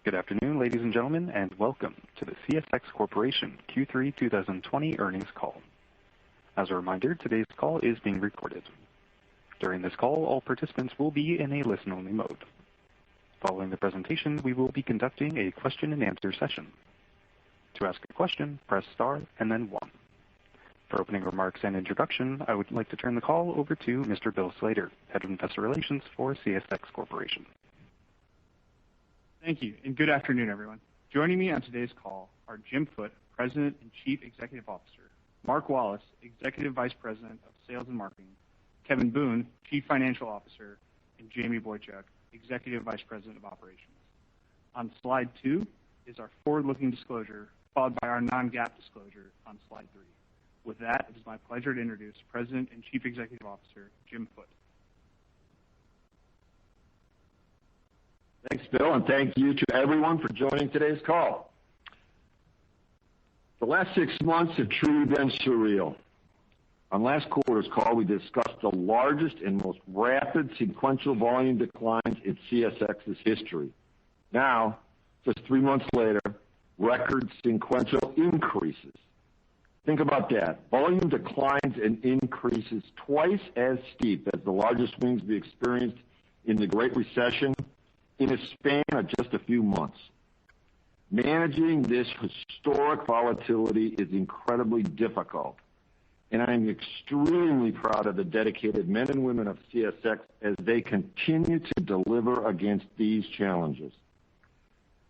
Good afternoon, ladies and gentlemen, and welcome to the CSX Corporation Q3 2020 earnings call. As a reminder, today's call is being recorded. During this call, all participants will be in a listen-only mode. Following the presentation, we will be conducting a question-and-answer session. To ask a question, press star and then 1. For opening remarks and introduction, I would like to turn the call over to Mr. Bill Slater, Head of Investor Relations for CSX Corporation. Thank you, and good afternoon, everyone. Joining me on today's call are Jim Foote, President and Chief Executive Officer, Mark Wallace, Executive Vice President of Sales and Marketing, Kevin Boone, Chief Financial Officer, and Jamie Boychuk, Executive Vice President of Operations. On slide 2 is our forward-looking disclosure, followed by our non-GAAP disclosure on slide 3. With that, it is my pleasure to introduce President and Chief Executive Officer, Jim Foote. Thanks, Bill, and thank you to everyone for joining today's call. The last 6 months have truly been surreal. On last quarter's call, we discussed the largest and most rapid sequential volume declines in CSX's history. Now, just 3 months later, record sequential increases. Think about that. Volume declines and increases twice as steep as the largest swings we experienced in the Great Recession in a span of just a few months. Managing this historic volatility is incredibly difficult, and I am extremely proud of the dedicated men and women of CSX as they continue to deliver against these challenges.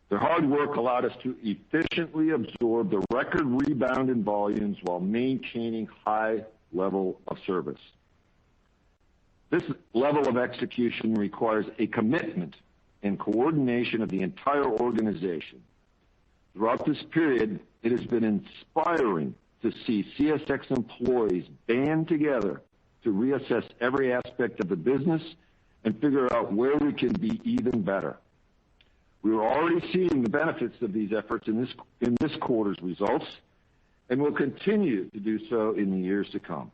Their hard work allowed us to efficiently absorb the record rebound in volumes while maintaining high level of service. This level of execution requires a commitment and coordination of the entire organization. Throughout this period, it has been inspiring to see CSX employees band together to reassess every aspect of the business and figure out where we can be even better. We are already seeing the benefits of these efforts in this quarter's results, and will continue to do so in the years to come.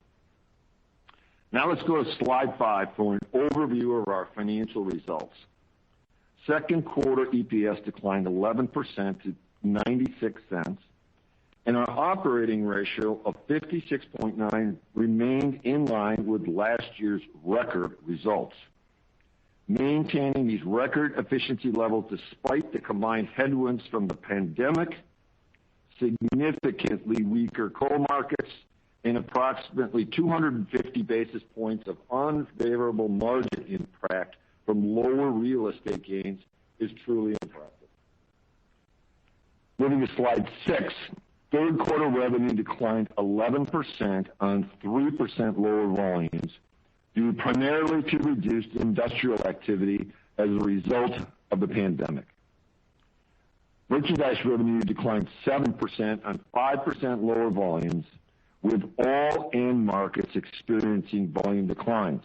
Now let's go to slide 5 for an overview of our financial results. Second quarter EPS declined 11% to 96 cents, and our operating ratio of 56.9 remained in line with last year's record results. Maintaining these record efficiency levels despite the combined headwinds from the pandemic, significantly weaker coal markets, and approximately 250 basis points of unfavorable margin impact from lower real estate gains is truly impressive. Moving to slide 6, third quarter revenue declined 11% on 3% lower volumes, due primarily to reduced industrial activity as a result of the pandemic. Merchandise revenue declined 7% on 5% lower volumes, with all end markets experiencing volume declines.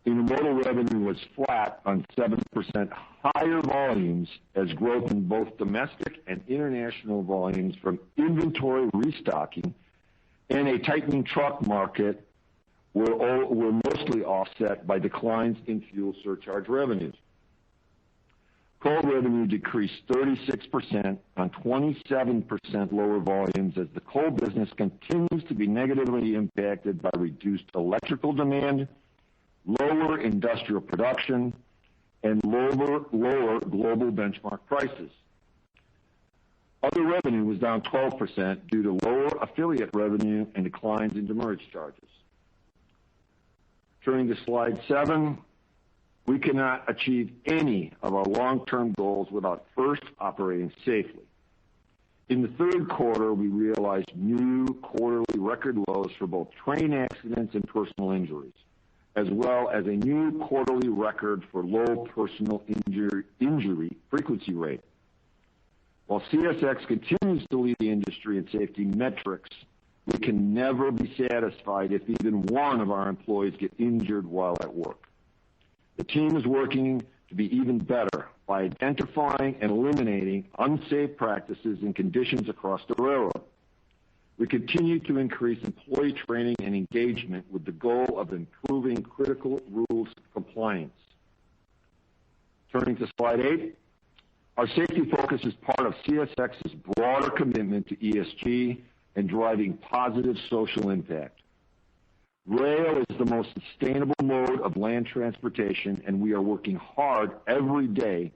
Intermodal revenue was flat on 7% higher volumes as growth in both domestic and international volumes from inventory restocking and a tightening truck market were mostly offset by declines in fuel surcharge revenues. Coal revenue decreased 36% on 27% lower volumes as the coal business continues to be negatively impacted by reduced electrical demand, lower industrial production, and lower global benchmark prices. Other revenue was down 12% due to lower affiliate revenue and declines in demurrage charges. Turning to slide 7, we cannot achieve any of our long-term goals without first operating safely. In the third quarter, we realized new quarterly record lows for both train accidents and personal injuries, as well as a new quarterly record for low personal injury frequency rate. While CSX continues to lead the industry in safety metrics, we can never be satisfied if even one of our employees get injured while at work. The team is working to be even better by identifying and eliminating unsafe practices and conditions across the railroad. We continue to increase employee training and engagement with the goal of improving critical rules compliance. Turning to slide 8, Our safety focus is part of CSX's broader commitment to ESG and driving positive social impact. Rail is the most sustainable mode of land transportation, and we are working hard every day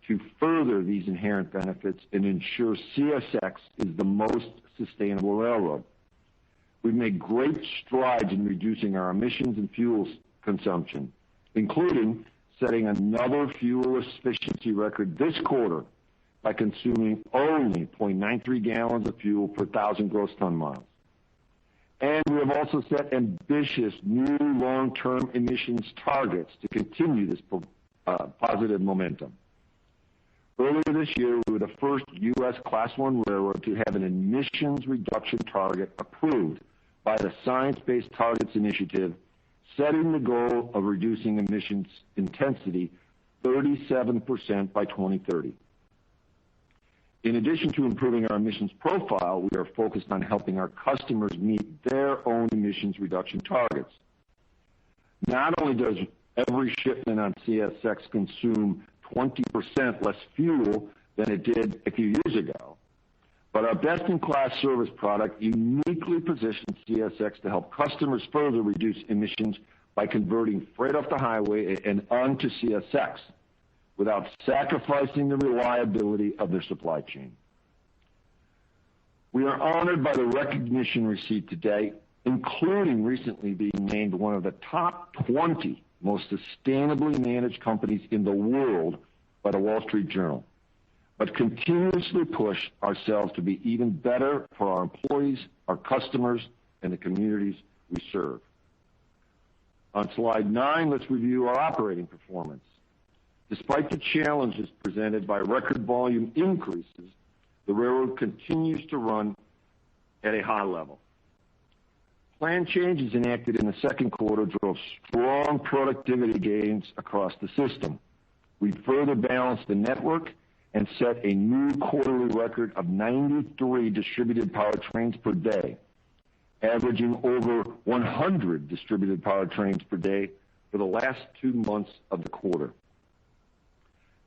to further these inherent benefits and ensure CSX is the most sustainable railroad. We've made great strides in reducing our emissions and fuel consumption, including setting another fuel efficiency record this quarter by consuming only 0.93 gallons of fuel per 1,000 gross ton miles. And we have also set ambitious new long-term emissions targets to continue this positive momentum. Earlier this year, we were the first U.S. Class I railroad to have an emissions reduction target approved by the Science Based Targets Initiative, setting the goal of reducing emissions intensity 37% by 2030. In addition to improving our emissions profile, we are focused on helping our customers meet their own emissions reduction targets. Not only does every shipment on CSX consume 20% less fuel than it did a few years ago, but our best-in-class service product uniquely positions CSX to help customers further reduce emissions by converting freight off the highway and onto CSX without sacrificing the reliability of their supply chain. We are honored by the recognition received today, including recently being named one of the top 20 most sustainably managed companies in the world by the Wall Street Journal, but continuously push ourselves to be even better for our employees, our customers, and the communities we serve. On slide 9, let's review our operating performance. Despite the challenges presented by record volume increases, the railroad continues to run at a high level. Plan changes enacted in the second quarter drove strong productivity gains across the system. We further balanced the network and set a new quarterly record of 93 distributed power trains per day, averaging over 100 distributed power trains per day for the last 2 months of the quarter.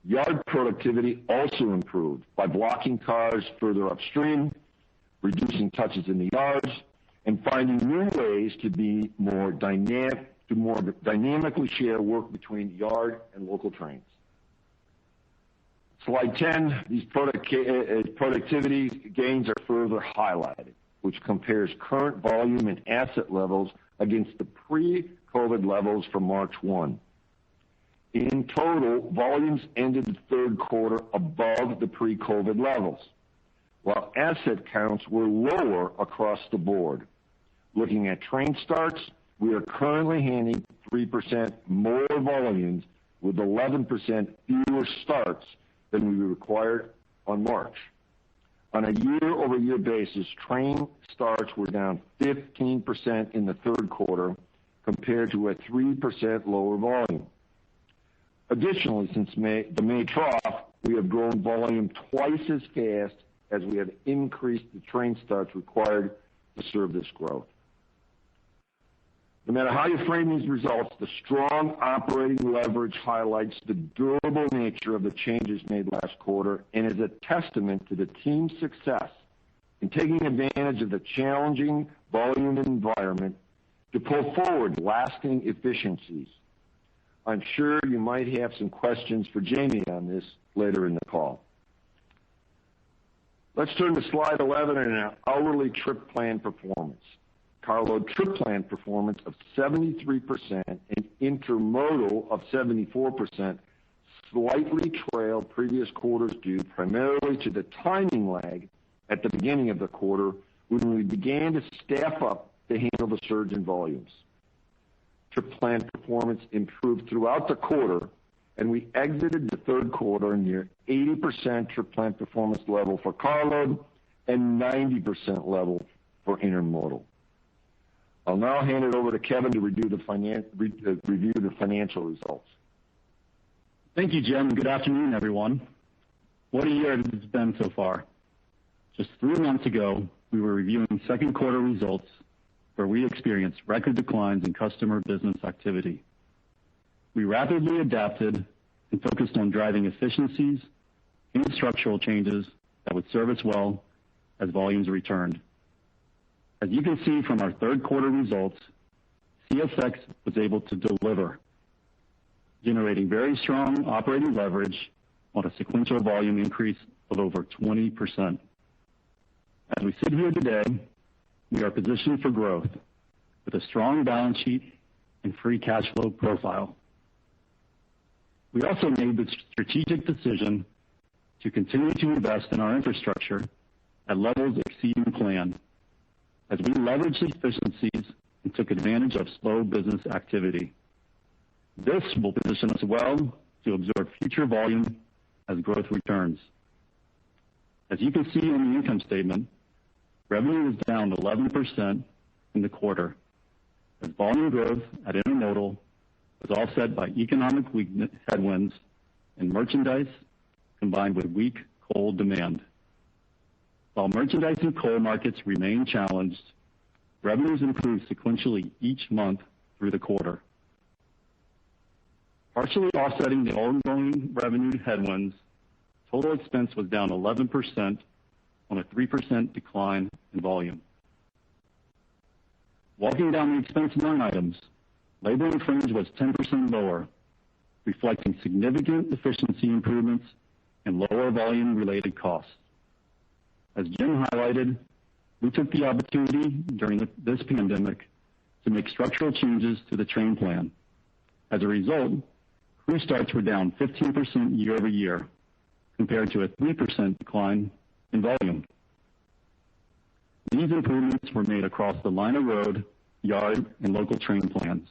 Yard productivity also improved by blocking cars further upstream, reducing touches in the yards, and finding new ways to be more dynamically share work between yard and local trains. Slide 10, these productivity gains are further highlighted, which compares current volume and asset levels against the pre-COVID levels from March 1. In total, volumes ended the third quarter above the pre-COVID levels, while asset counts were lower across the board. Looking at train starts, we are currently handling 3% more volumes with 11% fewer starts than we required on March. On a year-over-year basis, train starts were down 15% in the third quarter compared to a 3% lower volume. Additionally, since the May trough, we have grown volume twice as fast as we have increased the train starts required to serve this growth. No matter how you frame these results, the strong operating leverage highlights the durable nature of the changes made last quarter and is a testament to the team's success in taking advantage of the challenging volume environment to pull forward lasting efficiencies. I'm sure you might have some questions for Jamie on this later in the call. Let's turn to slide 11 and our hourly trip plan performance. Carload trip plan performance of 73% and intermodal of 74% slightly trailed previous quarters due primarily to the timing lag at the beginning of the quarter when we began to staff up to handle the surge in volumes. Trip plan performance improved throughout the quarter, and we exited the third quarter near 80% trip plan performance level for carload and 90% level for intermodal. I'll now hand it over to Kevin to review the financial results. Thank you, Jim. Good afternoon, everyone. What a year it has been so far. Just 3 months ago, we were reviewing second quarter results where we experienced record declines in customer business activity. We rapidly adapted and focused on driving efficiencies and structural changes that would serve us well as volumes returned. As you can see from our third quarter results, CSX was able to deliver, generating very strong operating leverage on a sequential volume increase of over 20%. As we sit here today, we are positioned for growth with a strong balance sheet and free cash flow profile. We also made the strategic decision to continue to invest in our infrastructure at levels exceeding plan as we leveraged efficiencies and took advantage of slow business activity. This will position us well to absorb future volume as growth returns. As you can see on the income statement, revenue was down 11% in the quarter as volume growth at intermodal was offset by economic headwinds in merchandise combined with weak coal demand. While merchandise and coal markets remain challenged, revenues improved sequentially each month through the quarter. Partially offsetting the ongoing revenue headwinds, total expense was down 11% on a 3% decline in volume. Walking down the expense line items, labor and fringe was 10% lower, reflecting significant efficiency improvements and lower volume-related costs. As Jim highlighted, we took the opportunity during this pandemic to make structural changes to the train plan. As a result, crew starts were down 15% year over year, compared to a 3% decline in volume. These improvements were made across the line of road, yard, and local train plans.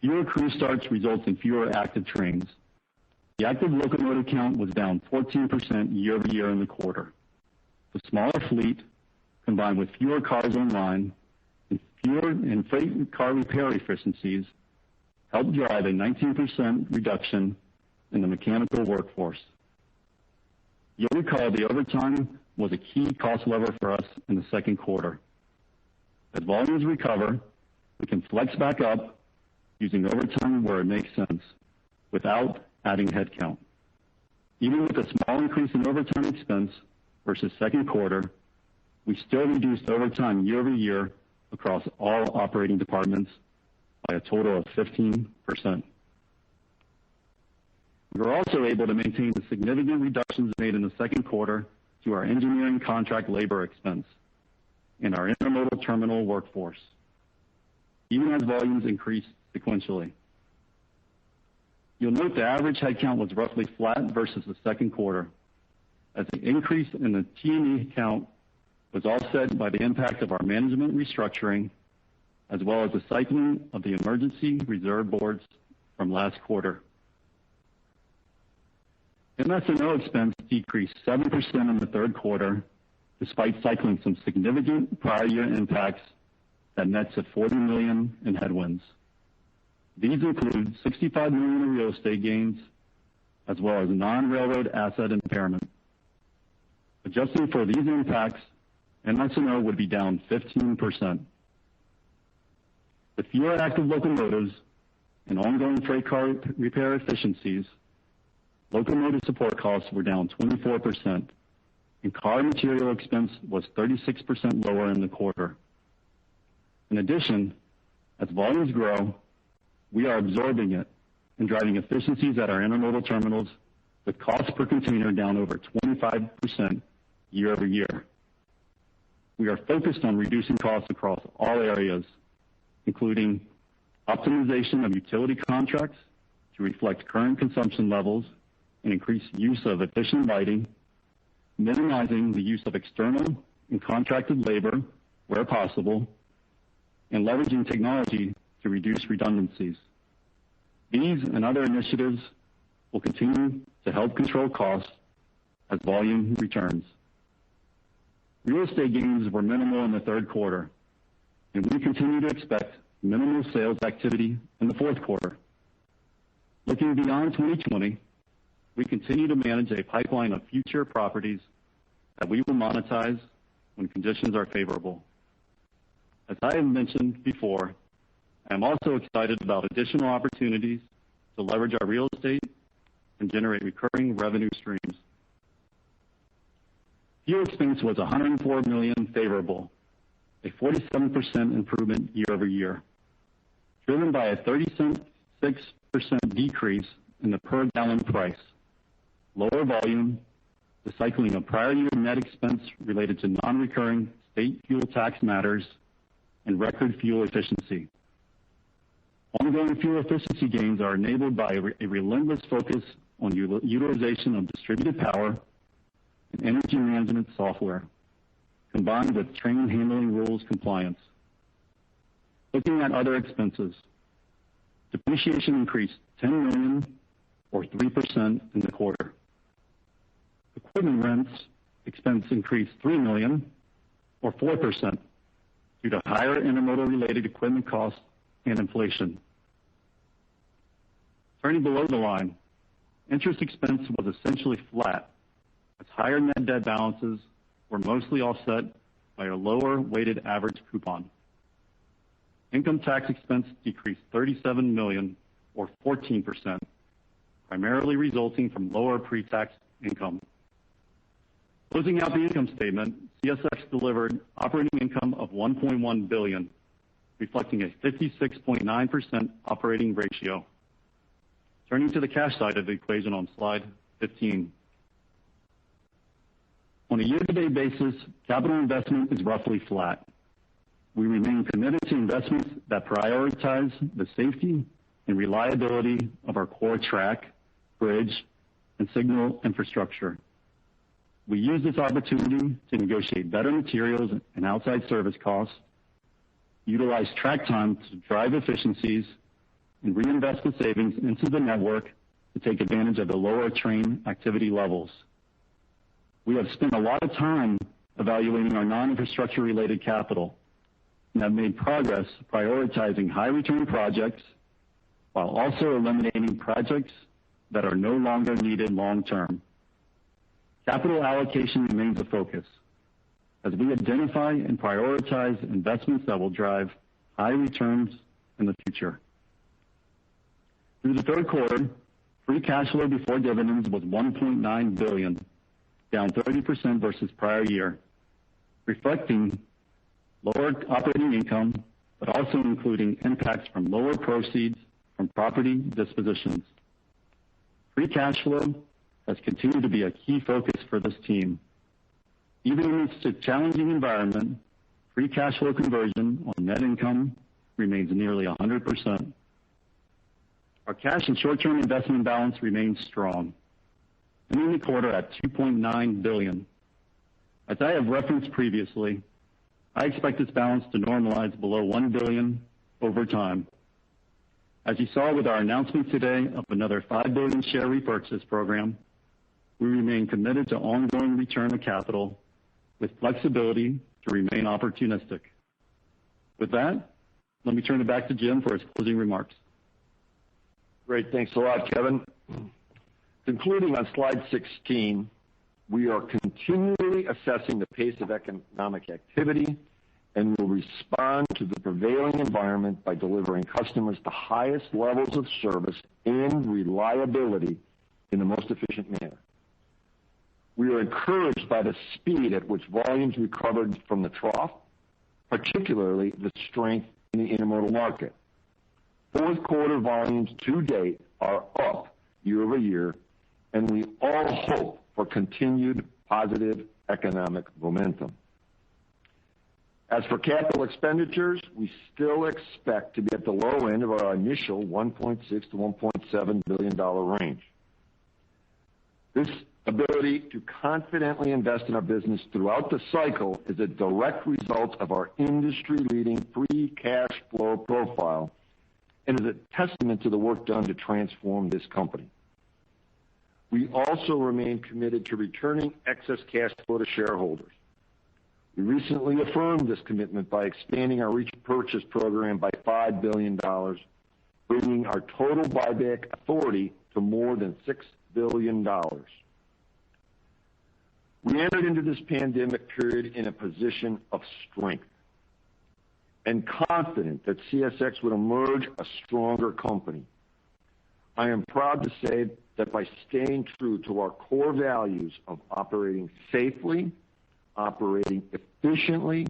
Fewer crew starts results in fewer active trains. The active locomotive count was down 14% year over year in the quarter. The smaller fleet, combined with fewer cars online and freight car repair efficiencies, helped drive a 19% reduction in the mechanical workforce. You'll recall the overtime was a key cost lever for us in the second quarter. As volumes recover, we can flex back up using overtime where it makes sense without adding headcount. Even with a small increase in overtime expense versus second quarter, we still reduced overtime year over year across all operating departments by a total of 15%. We were also able to maintain the significant reductions made in the second quarter to our engineering contract labor expense and our intermodal terminal workforce, even as volumes increased sequentially. You'll note the average headcount was roughly flat versus the second quarter, as the increase in the T&E count was offset by the impact of our management restructuring, as well as the cycling of the emergency reserve boards from last quarter. MS&O expense decreased 7% in the third quarter, despite cycling some significant prior year impacts that nets at $40 million in headwinds. These include $65 million in real estate gains, as well as non-railroad asset impairment. Adjusting for these impacts, MS&O would be down 15%. With fewer active locomotives and ongoing freight car repair efficiencies, locomotive support costs were down 24%, and car material expense was 36% lower in the quarter. In addition, as volumes grow, we are absorbing it and driving efficiencies at our intermodal terminals, with costs per container down over 25% year over year. We are focused on reducing costs across all areas, including optimization of utility contracts to reflect current consumption levels and increase use of efficient lighting, minimizing the use of external and contracted labor where possible, and leveraging technology to reduce redundancies. These and other initiatives will continue to help control costs as volume returns. Real estate gains were minimal in the third quarter, and we continue to expect minimal sales activity in the fourth quarter. Looking beyond 2020, we continue to manage a pipeline of future properties that we will monetize when conditions are favorable. As I have mentioned before, I am also excited about additional opportunities to leverage our real estate and generate recurring revenue streams. Fuel expense was $104 million favorable, a 47% improvement year over year, driven by a 36% decrease in the per gallon price, lower volume, the cycling of prior year net expense related to non-recurring state fuel tax matters, and record fuel efficiency. Ongoing fuel efficiency gains are enabled by a relentless focus on utilization of distributed power and energy management software, combined with train handling rules compliance. Looking at other expenses, depreciation increased $10 million or 3% in the quarter. Equipment rents expense increased $3 million or 4% due to higher intermodal-related equipment costs and inflation. Turning below the line, interest expense was essentially flat as higher net debt balances were mostly offset by a lower weighted average coupon. Income tax expense decreased $37 million or 14%, primarily resulting from lower pre-tax income. Closing out the income statement, CSX delivered operating income of $1.1 billion, reflecting a 56.9% operating ratio. Turning to the cash side of the equation on slide 15. On a year-to-date basis, capital investment is roughly flat. We remain committed to investments that prioritize the safety and reliability of our core track, bridge, and signal infrastructure. We use this opportunity to negotiate better materials and outside service costs, utilize track time to drive efficiencies, and reinvest the savings into the network to take advantage of the lower train activity levels. We have spent a lot of time evaluating our non-infrastructure related capital and have made progress prioritizing high return projects while also eliminating projects that are no longer needed long term. Capital allocation remains a focus as we identify and prioritize investments that will drive high returns in the future. Through the third quarter, free cash flow before dividends was $1.9 billion, down 30% versus prior year, reflecting lower operating income, but also including impacts from lower proceeds from property dispositions. Free cash flow has continued to be a key focus for this team. Even amidst a challenging environment, free cash flow conversion on net income remains nearly 100%. Our cash and short-term investment balance remains strong, ending the quarter at $2.9 billion. As I have referenced previously, I expect this balance to normalize below $1 billion over time. As you saw with our announcement today of another $5 billion share repurchase program, we remain committed to ongoing return of capital with flexibility to remain opportunistic. With that, let me turn it back to Jim for his closing remarks. Great. Thanks a lot, Kevin. Concluding on slide 16, we are continually assessing the pace of economic activity and will respond to the prevailing environment by delivering customers the highest levels of service and reliability in the most efficient manner. We are encouraged by the speed at which volumes recovered from the trough, particularly the strength in the intermodal market. Fourth quarter volumes to date are up year over year, and we all hope for continued positive economic momentum. As for capital expenditures, we still expect to be at the low end of our initial $1.6 to $1.7 billion range. This ability to confidently invest in our business throughout the cycle is a direct result of our industry-leading free cash flow profile and is a testament to the work done to transform this company. We also remain committed to returning excess cash flow to shareholders. We recently affirmed this commitment by expanding our repurchase program by $5 billion, bringing our total buyback authority to more than $6 billion. We entered into this pandemic period in a position of strength and confident that CSX would emerge a stronger company. I am proud to say that by staying true to our core values of operating safely, operating efficiently,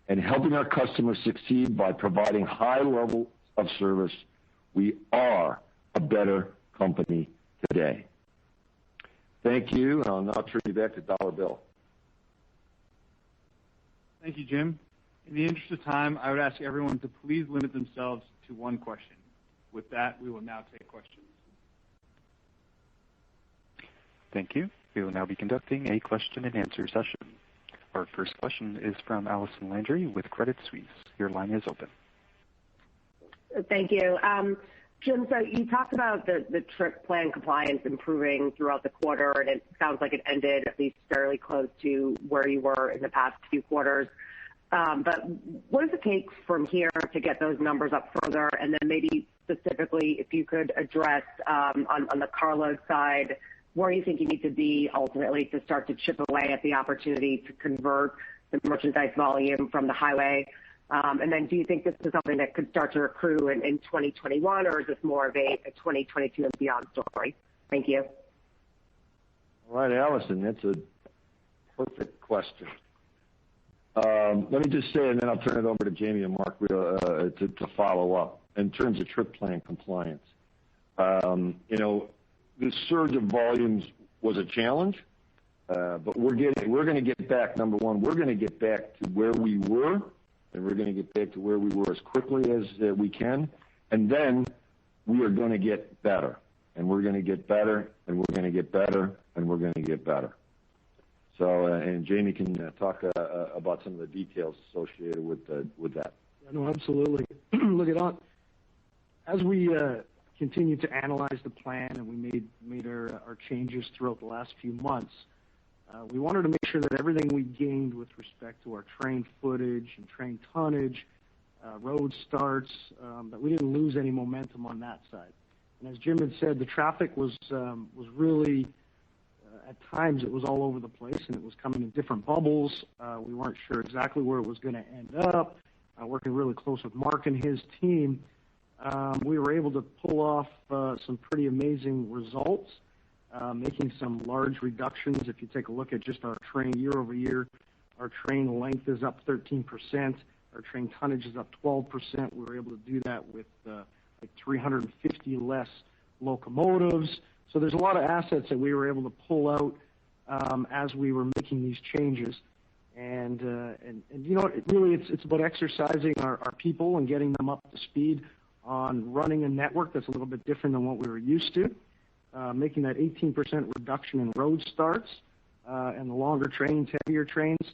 and helping our customers succeed by providing high levels of service, we are a better company today. Thank you, and I'll now turn you back to Dollar Bill. Thank you, Jim. In the interest of time, I would ask everyone to please limit themselves to one question. With that, we will now take questions. Thank you. We will now be conducting a question and answer session. Our first question is from Allison Landry with Credit Suisse. Your line is open. Thank you. Jim, so you talked about the trip plan compliance improving throughout the quarter, and it sounds like it ended at least fairly close to where you were in the past few quarters. But what does it take from here to get those numbers up further? And then maybe specifically, if you could address on the carload side, where you think you need to be ultimately to start to chip away at the opportunity to convert the merchandise volume from the highway. And then do you think this is something that could start to accrue in 2021, or is this more of a 2022 and beyond story? Thank you. All right, Allison, that's a perfect question. Let me just say, and then I'll turn it over to Jamie and Mark to follow up. In terms of trip plan compliance, the surge of volumes was a challenge, but we're going to get back. Number one, we're going to get back to where we were, and we're going to get back to where we were as quickly as we can. And then we are going to get better, and we're going to get better, and we're going to get better, and we're going to get better. So, and Jamie can talk about some of the details associated with that. Yeah, no, absolutely. Look at that. As we continue to analyze the plan, and we made our changes throughout the last few months, we wanted to make sure that everything we gained with respect to our train footage and train tonnage, road starts, that we didn't lose any momentum on that side. And as Jim had said, the traffic was really, at times it was all over the place, and it was coming in different bubbles. We weren't sure exactly where it was going to end up. Working really close with Mark and his team, we were able to pull off some pretty amazing results, making some large reductions. If you take a look at just our train year over year, our train length is up 13%. Our train tonnage is up 12%. We were able to do that with like 350 less locomotives. So there's a lot of assets that we were able to pull out as we were making these changes. And you know, it's about exercising our people and getting them up to speed on running a network that's a little bit different than what we were used to, making that 18% reduction in road starts and the longer trains, heavier trains.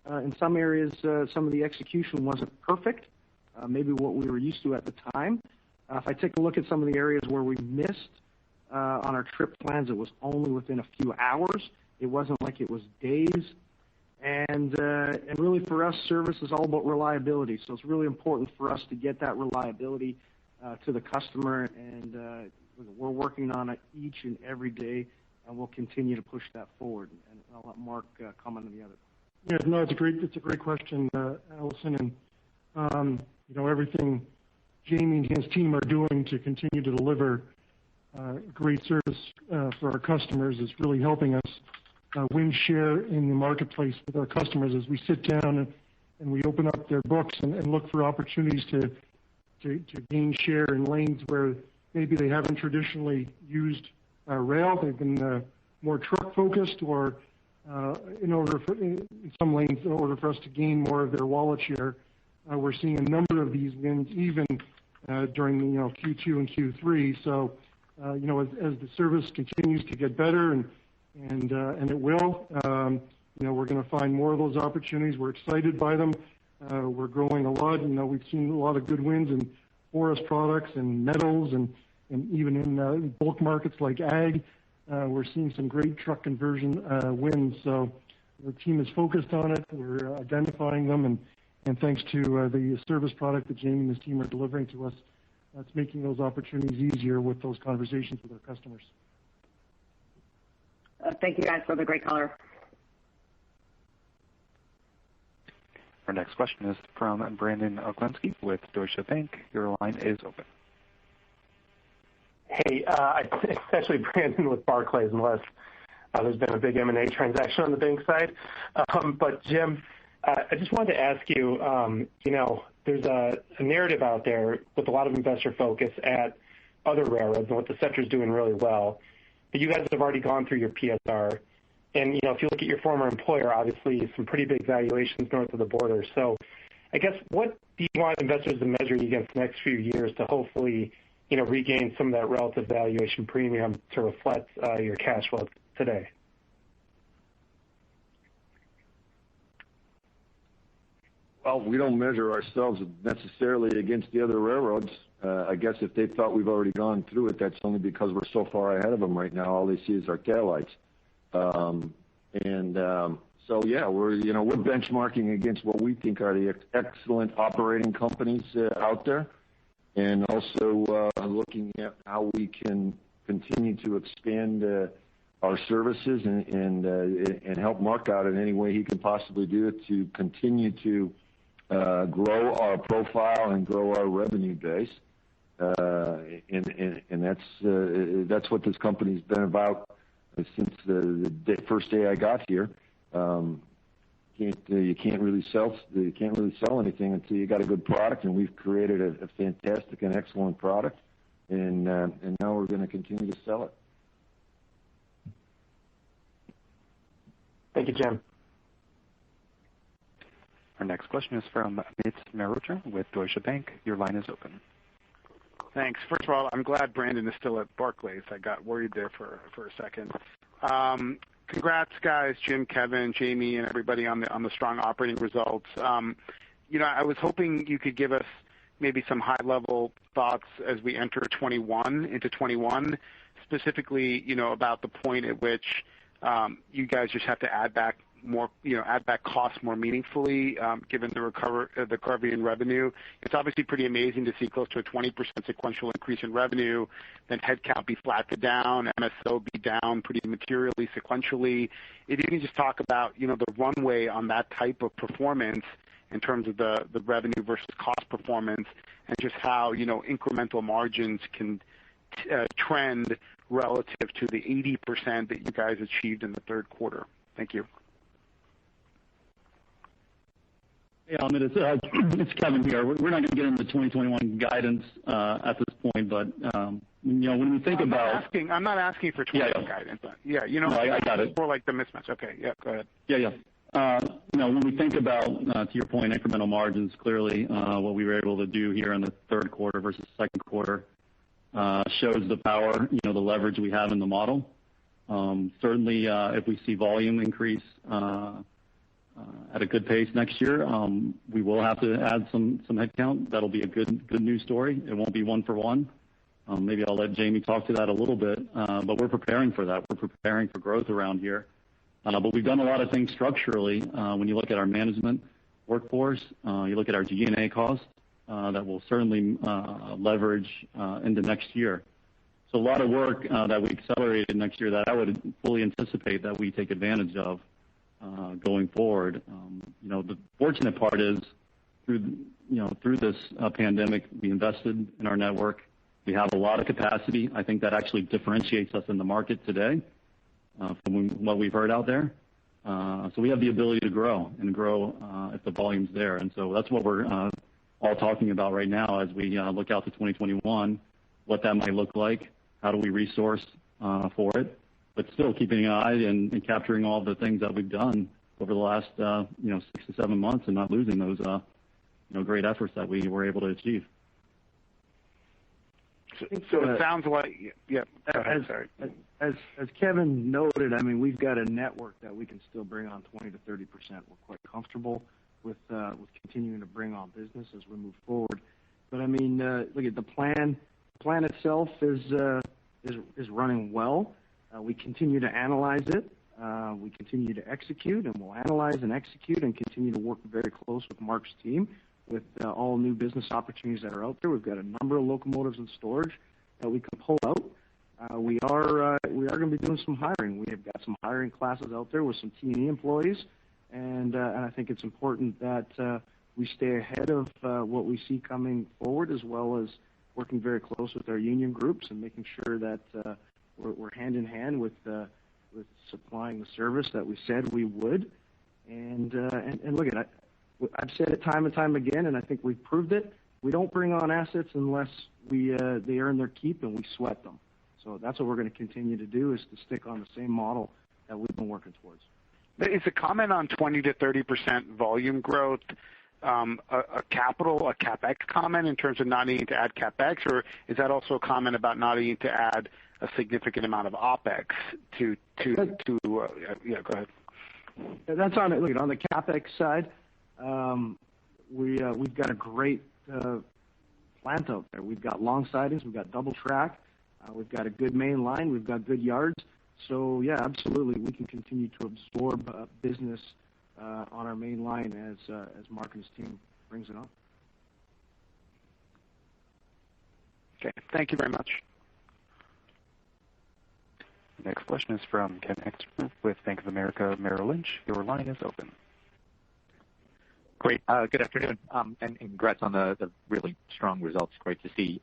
In some areas, some of the execution wasn't perfect, maybe what we were used to at the time. If I take a look at some of the areas where we missed on our trip plans, it was only within a few hours. It wasn't like it was days. And really for us, service is all about reliability. So it's really important for us to get that reliability to the customer, and we're working on it each and every day, and we'll continue to push that forward. And I'll let Mark comment on the other. Yeah, no, it's a great question, Allison, and everything Jamie and his team are doing to continue to deliver great service for our customers is really helping us win share in the marketplace with our customers as we sit down and we open up their books and look for opportunities to gain share in lanes where maybe they haven't traditionally used rail. They've been more truck focused, or in some lanes, in order for us to gain more of their wallet share. We're seeing a number of these wins even during Q2 and Q3. So as the service continues to get better, and it will, we're going to find more of those opportunities. We're excited by them. We're growing a lot. We've seen a lot of good wins in forest products and metals, and even in bulk markets like ag. We're seeing some great truck conversion wins. So the team is focused on it. We're identifying them, and thanks to the service product that Jamie and his team are delivering to us, that's making those opportunities easier with those conversations with our customers. Thank you guys for the great color. Our next question is from Brandon Oglenski with Deutsche Bank. Your line is open. Hey, it's actually Brandon with Barclays, unless there's been a big M&A transaction on the bank side. But Jim, I just wanted to ask you, there's a narrative out there with a lot of investor focus at other railroads and what the sector's doing really well. But you guys have already gone through your PSR. And, if you look at your former employer, obviously some pretty big valuations north of the border. So I guess what do you want investors to measure you against the next few years to hopefully, regain some of that relative valuation premium to reflect your cash flow today? Well, we don't measure ourselves necessarily against the other railroads. I guess if they thought we've already gone through it, that's only because we're so far ahead of them right now. All they see is our taillights. So yeah, we're benchmarking against what we think are the excellent operating companies out there, and also looking at how we can continue to expand our services and help Mark out in any way he can possibly do it to continue to grow our profile and grow our revenue base. And that's what this company's been about since the first day I got here. You can't really sell anything until you got a good product, and we've created a fantastic and excellent product, and now we're going to continue to sell it. Thank you, Jim. Our next question is from Amit Mehrotra with Deutsche Bank. Your line is open. Thanks. First of all, I'm glad Brandon is still at Barclays. I got worried there for a second. Congrats, guys, Jim, Kevin, Jamie, and everybody on the strong operating results. I was hoping you could give us maybe some high-level thoughts as we enter into 21, specifically, about the point at which you guys just have to add back costs more meaningfully, given the recovery in revenue. It's obviously pretty amazing to see close to a 20% sequential increase in revenue, then headcount be flat to down, MSO be down pretty materially sequentially. If you can just talk about, the runway on that type of performance in terms of the revenue versus cost performance, and just how, incremental margins can trend relative to the 80% that you guys achieved in the third quarter. Thank you. Yeah, Amit, it's Kevin here. We're not going to get into 2021 guidance at this point, but when we think about, I'm not asking for 2021 guidance. But I got it. More like the mismatch. Okay, yeah, go ahead. Yeah. When we think about, to your point, incremental margins, clearly what we were able to do here in the third quarter versus second quarter shows the power, the leverage we have in the model. Certainly, if we see volume increase at a good pace next year, we will have to add some headcount. That'll be a good news story. It won't be one for one. Maybe I'll let Jamie talk to that a little bit, but we're preparing for that. We're preparing for growth around here. But we've done a lot of things structurally. When you look at our management workforce, you look at our G&A costs, that will certainly leverage into next year. So a lot of work that we accelerated next year that I would fully anticipate that we take advantage of going forward. The fortunate part is through this pandemic, we invested in our network. We have a lot of capacity. I think that actually differentiates us in the market today from what we've heard out there. So we have the ability to grow if the volume's there. And so that's what we're all talking about right now as we look out to 2021, what that might look like, how do we resource for it, but still keeping an eye and capturing all the things that we've done over the last 6 to 7 months and not losing those great efforts that we were able to achieve. So it sounds like, yeah. Sorry. As Kevin noted, we've got a network that we can still bring on 20 to 30%. We're quite comfortable with continuing to bring on business as we move forward. But look at the plan. The plan itself is running well. We continue to analyze it. We continue to execute, and we'll analyze and execute and continue to work very close with Mark's team with all new business opportunities that are out there. We've got a number of locomotives in storage that we can pull out. We are going to be doing some hiring. We have got some hiring classes out there with some T&E employees, and I think it's important that we stay ahead of what we see coming forward, as well as working very close with our union groups and making sure that we're hand in hand with supplying the service that we said we would. And look at it. I've said it time and time again, and I think we've proved it. We don't bring on assets unless they earn their keep and we sweat them. So that's what we're going to continue to do, is to stick on the same model that we've been working towards. Is the comment on 20 to 30% volume growth a CapEx comment in terms of not needing to add CapEx, or is that also a comment about not needing to add a significant amount of OpEx to yeah, go ahead. That's on it. Look, on the CapEx side, we've got a great plant out there. We've got long sidings, we've got double track, we've got a good main line, we've got good yards. So yeah, absolutely, we can continue to absorb business on our main line as Mark and his team brings it on. Okay, thank you very much. Next question is from Ken Exter with Bank of America Merrill Lynch. Your line is open. Great. Good afternoon, and congrats on the really strong results. Great to see.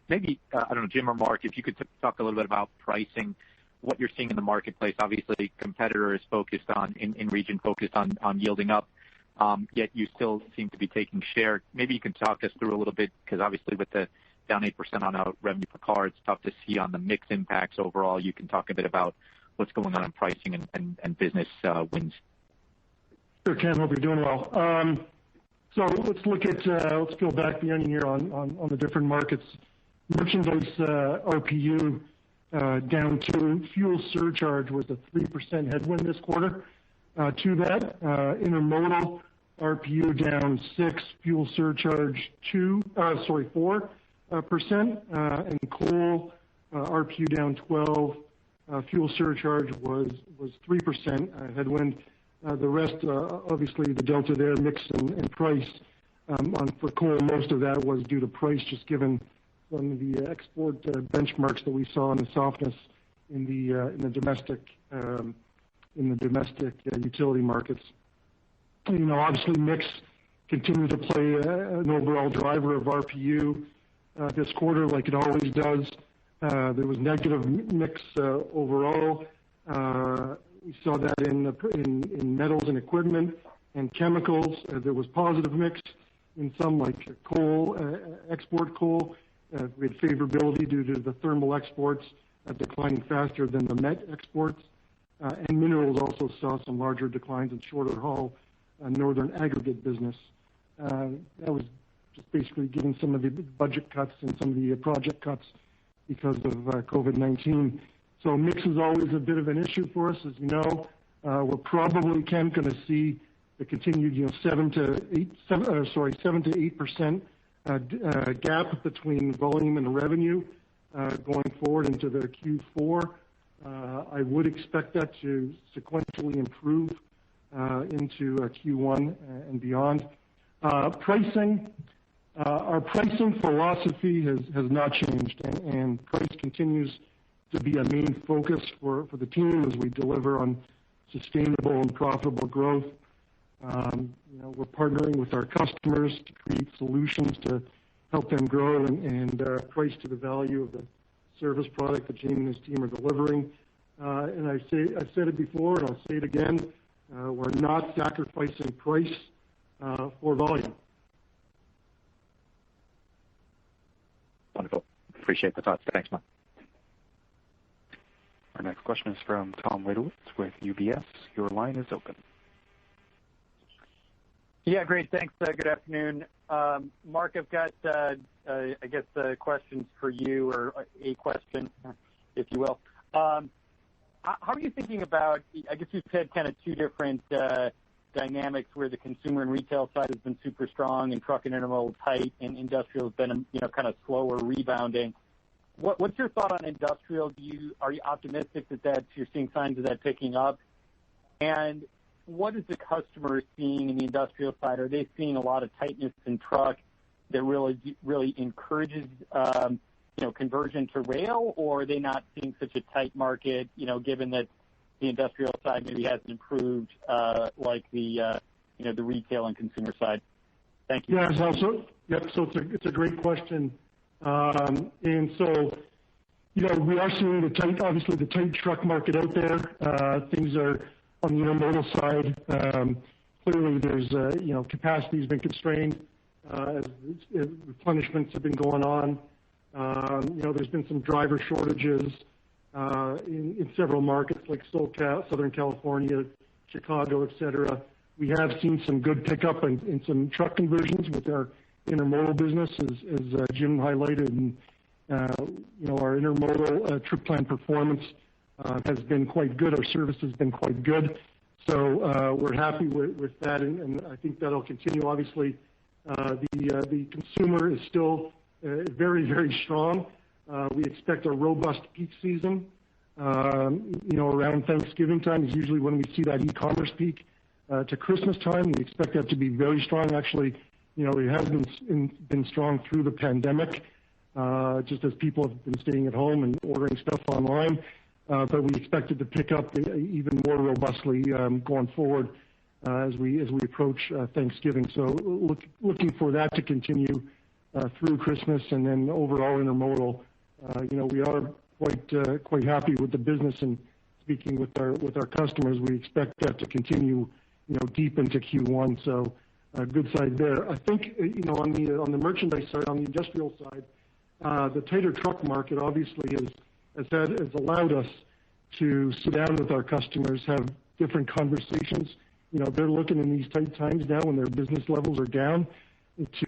Maybe, I don't know, Jim or Mark, if you could talk a little bit about pricing, what you're seeing in the marketplace. Obviously, competitors focused on, in region focused on yielding up, yet you still seem to be taking share. Maybe you can talk us through a little bit, because obviously with the down 8% on a revenue per car, it's tough to see on the mix impacts overall. You can talk a bit about what's going on in pricing and business wins. Sure, Ken. Hope you're doing well. So let's peel back the onion here on the different markets. Merchandise RPU down 2. Fuel surcharge was a 3% headwind this quarter. To that, intermodal RPU down 6, fuel surcharge 4%, and coal RPU down 12. Fuel surcharge was 3% headwind. The rest, obviously, the delta there, mix and price. For coal, most of that was due to price, just given some of the export benchmarks that we saw in the softness in the domestic utility markets. You know, obviously, mix continued to play an overall driver of RPU this quarter, like it always does. There was negative mix overall. We saw that in metals and equipment and chemicals. There was positive mix in some, like coal, export coal. We had favorability due to the thermal exports declining faster than the met exports. And minerals also saw some larger declines in shorter haul northern aggregate business. That was just basically given some of the budget cuts and some of the project cuts because of COVID-19. So mix is always a bit of an issue for us, as you know. We're probably, Ken, going to see the continued 7 to 8% gap between volume and revenue going forward into the Q4. I would expect that to sequentially improve into Q1 and beyond. Pricing, our pricing philosophy has not changed, and price continues to be a main focus for the team as we deliver on sustainable and profitable growth. We're partnering with our customers to create solutions to help them grow and price to the value of the service product that Jamie and his team are delivering. And I've said it before, and I'll say it again, we're not sacrificing price for volume. Wonderful. Appreciate the thoughts. Thanks, Mark. Our next question is from Tom Wadewitz with UBS. Your line is open. Yeah, great. Thanks. Good afternoon. Mark, I've got, I guess, questions for you, or a question, if you will. How are you thinking about, I guess you've said kind of two different dynamics where the consumer and retail side has been super strong and truck and intermodal tight, and industrial has been, kind of slower rebounding. What's your thought on industrial? Are you optimistic that you're seeing signs of that picking up? And what is the customer seeing in the industrial side? Are they seeing a lot of tightness in truck that really encourages conversion to rail, or are they not seeing such a tight market, given that the industrial side maybe hasn't improved like the retail and consumer side? Thank you. Yeah, so it's a great question, And so, we are seeing obviously the tight truck market out there. Things are on the intermodal side. Clearly, there's capacity has been constrained as replenishments have been going on. There's been some driver shortages in several markets like SoCal, Southern California, Chicago, et cetera. We have seen some good pickup in some truck conversions with our intermodal business, as Jim highlighted. And, our intermodal trip plan performance has been quite good. Our service has been quite good. So we're happy with that, and I think that'll continue. Obviously, the consumer is still very, very strong. We expect a robust peak season. Around Thanksgiving time is usually when we see that e-commerce peak. To Christmas time, we expect that to be very strong. Actually, it has been strong through the pandemic, just as people have been staying at home and ordering stuff online. But we expect it to pick up even more robustly going forward as we approach Thanksgiving. So looking for that to continue through Christmas, and then overall intermodal. We are quite happy with the business, and speaking with our customers, we expect that to continue deep into Q1. So good side there. I think on the merchandise side, on the industrial side, the tighter truck market obviously has allowed us to sit down with our customers, have different conversations. They're looking in these tight times now when their business levels are down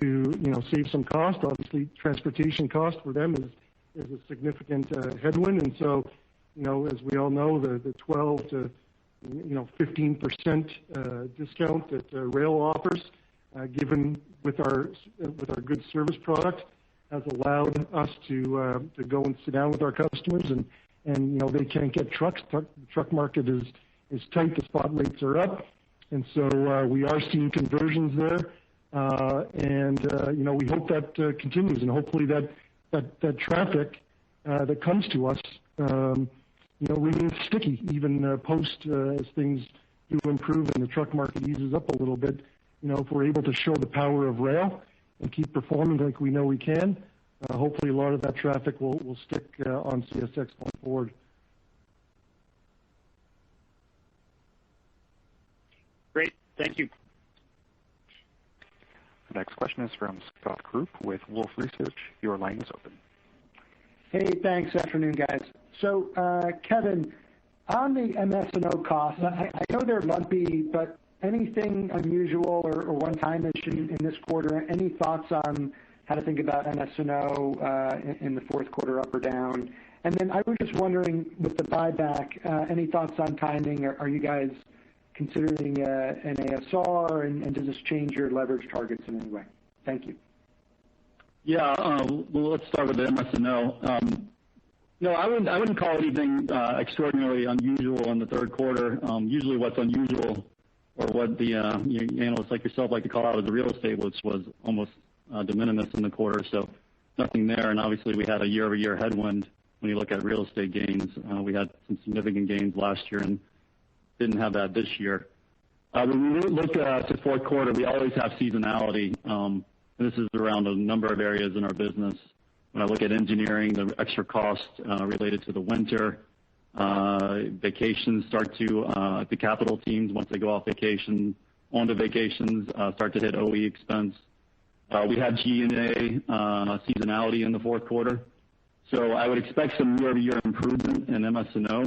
to save some cost. Obviously, transportation cost for them is a significant headwind, and so as we all know, the 12 to 15% discount that rail offers, given with our good service product, has allowed us to go and sit down with our customers, and they can't get trucks. The truck market is tight. The spot rates are up, and so we are seeing conversions there, and we hope that continues, and hopefully that traffic that comes to us remains sticky even post as things do improve and the truck market eases up a little bit. If we're able to show the power of rail and keep performing like we know we can, hopefully a lot of that traffic will stick on CSX going forward. Great. Thank you. The next question is from Scott Group with Wolfe Research. Your line is open. Hey, thanks. Afternoon, guys. So, Kevin, on the MS&O costs, I know they're lumpy, but anything unusual or one-time-ish in this quarter? Any thoughts on how to think about MS&O in the fourth quarter, up or down? And then I was just wondering, with the buyback, any thoughts on timing? Are you guys considering an ASR, and does this change your leverage targets in any way? Thank you. Yeah, well, let's start with the MS&O. I wouldn't call anything extraordinarily unusual in the third quarter. Usually what's unusual, or what the analysts like yourself like to call out, is the real estate, which was almost de minimis in the quarter, so nothing there. And obviously we had a year-over-year headwind when you look at real estate gains. We had some significant gains last year and didn't have that this year. When we look to fourth quarter, we always have seasonality. This is around a number of areas in our business. When I look at engineering, the extra costs related to the winter, vacations start to, the capital teams, once they go off vacation, onto vacations, start to hit OE expense. We had G&A seasonality in the fourth quarter. So I would expect some year-over-year improvement in MS&O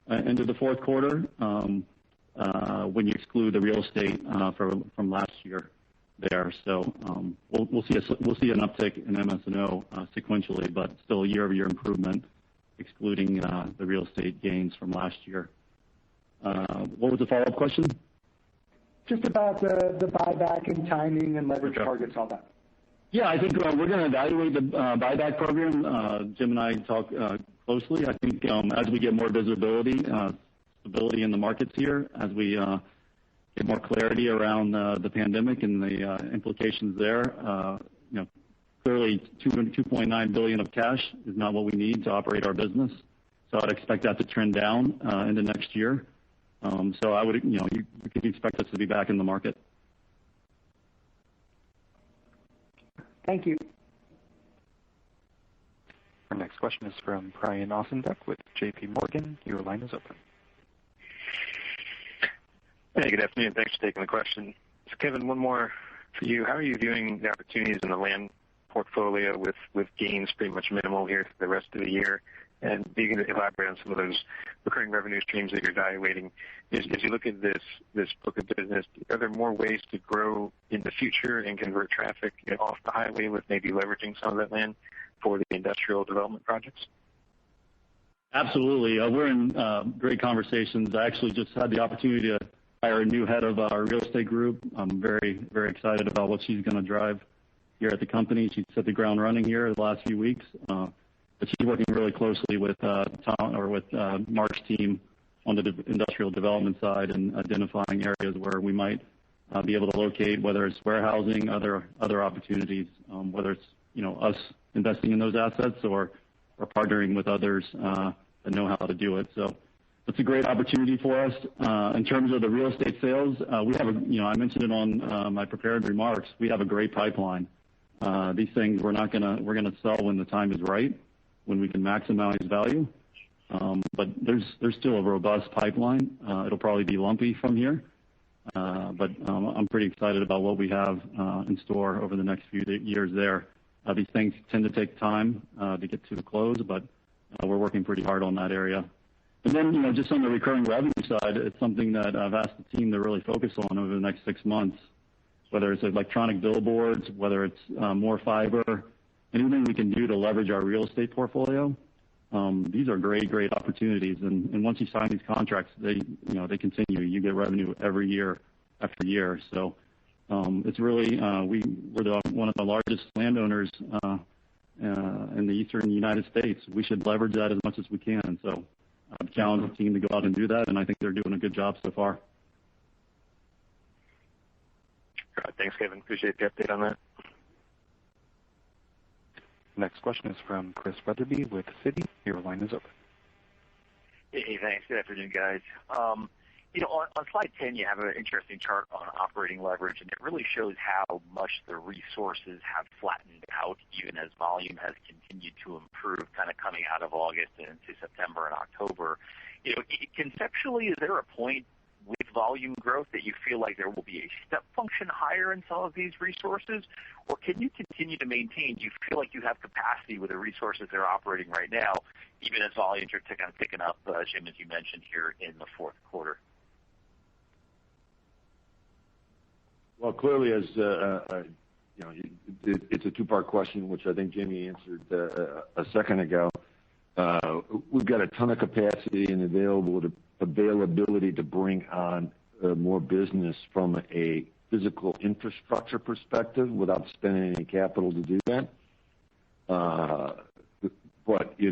into the fourth quarter when you exclude the real estate from last year there. So we'll see an uptick in MS&O sequentially, but still a year-over-year improvement, excluding the real estate gains from last year. What was the follow-up question? Just about the buyback and timing and leverage targets, all that. Yeah, I think we're going to evaluate the buyback program. Jim and I talk closely. I think as we get more visibility, stability in the markets here, as we get more clarity around the pandemic and the implications there, clearly $2.9 billion of cash is not what we need to operate our business. So I'd expect that to trend down into next year. So I would, you could expect us to be back in the market. Thank you. Our next question is from Brian Ossenbeck with J.P. Morgan. Your line is open. Hey, good afternoon. Thanks for taking the question. So Kevin, one more for you. How are you viewing the opportunities in the land portfolio with gains pretty much minimal here for the rest of the year? And you can elaborate on some of those recurring revenue streams that you're evaluating. As you look at this book of business, are there more ways to grow in the future and convert traffic off the highway with maybe leveraging some of that land for the industrial development projects? Absolutely. We're in great conversations. I actually just had the opportunity to hire a new head of our real estate group. I'm very, very excited about what she's going to drive here at the company. She's hit the ground running here the last few weeks. But she's working really closely with Mark's team on the industrial development side and identifying areas where we might be able to locate, whether it's warehousing, other opportunities, whether it's us investing in those assets or partnering with others that know how to do it. So it's a great opportunity for us. In terms of the real estate sales, we have I mentioned it on my prepared remarks. We have a great pipeline. These things we're gonna sell when the time is right, when we can maximize value. But there's still a robust pipeline. It'll probably be lumpy from here. But I'm pretty excited about what we have in store over the next few years there. These things tend to take time to get to the close, but we're working pretty hard on that area. And then, just on the recurring revenue side, it's something that I've asked the team to really focus on over the next 6 months, whether it's electronic billboards, whether it's more fiber, anything we can do to leverage our real estate portfolio. These are great opportunities. And once you sign these contracts, they continue. You get revenue every year after year. So it's really, we're one of the largest landowners in the eastern United States. We should leverage that as much as we can. So I've challenged the team to go out and do that, and I think they're doing a good job so far. All right, thanks, Kevin. Appreciate the update on that. Next question is from Chris Wetherbee with Citi. Your line is open. Hey, thanks. Good afternoon, guys. On slide 10, you have an interesting chart on operating leverage, and it really shows how much the resources have flattened out even as volume has continued to improve, kind of coming out of August into September and October. Conceptually, is there a point with volume growth that you feel like there will be a step function higher in some of these resources, or can you continue to maintain? Do you feel like you have capacity with the resources that are operating right now, even as volumes are kind of picking up, Jim, as you mentioned here in the fourth quarter? Well, clearly, as it's a two-part question, which I think Jamie answered a second ago. We've got a ton of capacity and availability to bring on more business from a physical infrastructure perspective without spending any capital to do that. But you're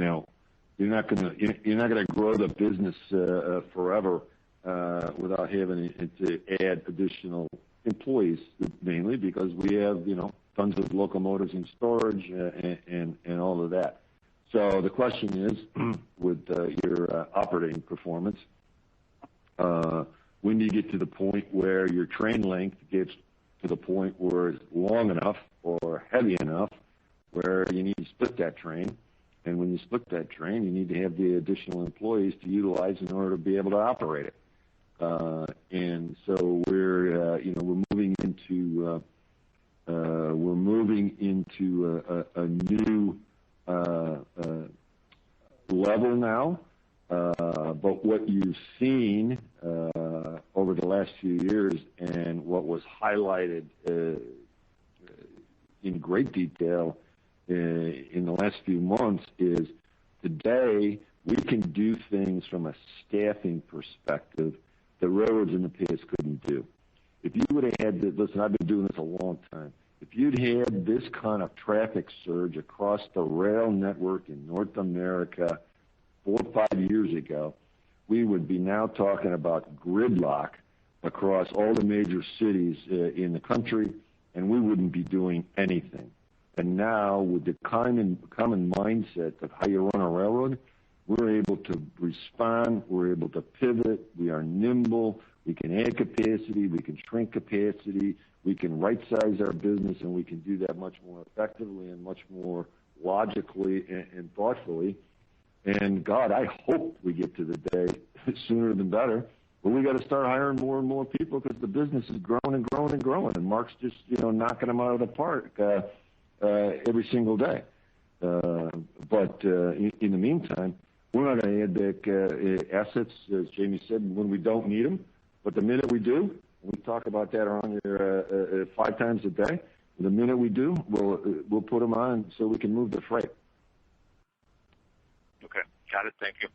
not gonna grow the business forever without having to add additional employees, mainly because we have tons of locomotives in storage and all of that. So the question is, with your operating performance, when do you get to the point where your train length gets to the point where it's long enough or heavy enough where you need to split that train? And when you split that train, you need to have the additional employees to utilize in order to be able to operate it. And so we're moving into a new level now. But what you've seen over the last few years and what was highlighted in great detail in the last few months is today we can do things from a staffing perspective that railroads in the past couldn't do. If you would have had to, listen, I've been doing this a long time. If you'd had this kind of traffic surge across the rail network in North America 4 or 5 years ago, we would be now talking about gridlock across all the major cities in the country, and we wouldn't be doing anything. And now, with the common mindset of how you run a railroad, we're able to respond, we're able to pivot, we are nimble, we can add capacity, we can shrink capacity, we can right-size our business, and we can do that much more effectively and much more logically and thoughtfully. And God, I hope we get to the day sooner than better, but we got to start hiring more and more people because the business is growing and growing and growing, and Mark's just knocking them out of the park every single day. But in the meantime, we're not going to add back assets, as Jamie said, when we don't need them. But the minute we do, we talk about that around here 5 times a day. The minute we do, we'll put them on so we can move the freight. Okay, got it. Thank you.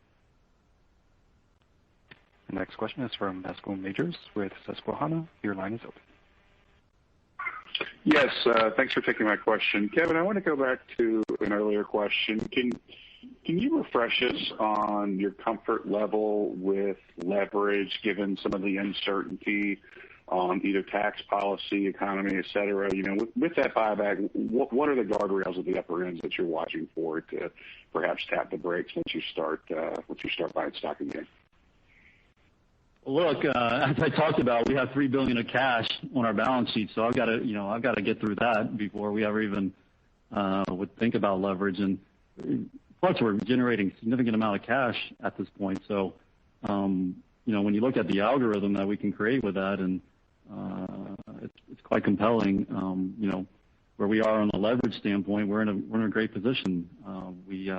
The next question is from Bascome Majors with Susquehanna. Your line is open. Yes, thanks for taking my question. Kevin, I want to go back to an earlier question. Can you refresh us on your comfort level with leverage given some of the uncertainty on either tax policy, economy, et cetera? With that buyback, what are the guardrails at the upper ends that you're watching for to perhaps tap the brakes once you start buying stock again? Look, as I talked about, we have $3 billion of cash on our balance sheet, so I've got to get through that before we ever even would think about leverage. And plus, we're generating a significant amount of cash at this point. So, when you look at the algorithm that we can create with that, and it's quite compelling. Where we are on the leverage standpoint, we're in a great position. We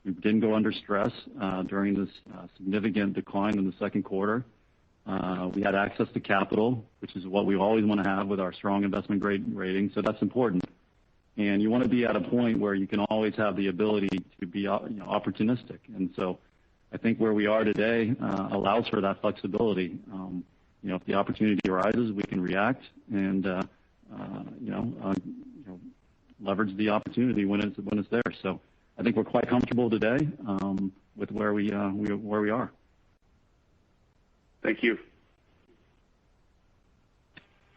didn't go under stress during this significant decline in the second quarter. We had access to capital, which is what we always want to have with our strong investment grade rating. So that's important. And you want to be at a point where you can always have the ability to be opportunistic. And so I think where we are today allows for that flexibility. If the opportunity arises, we can react and leverage the opportunity when it's there. So I think we're quite comfortable today with where we are. Thank you.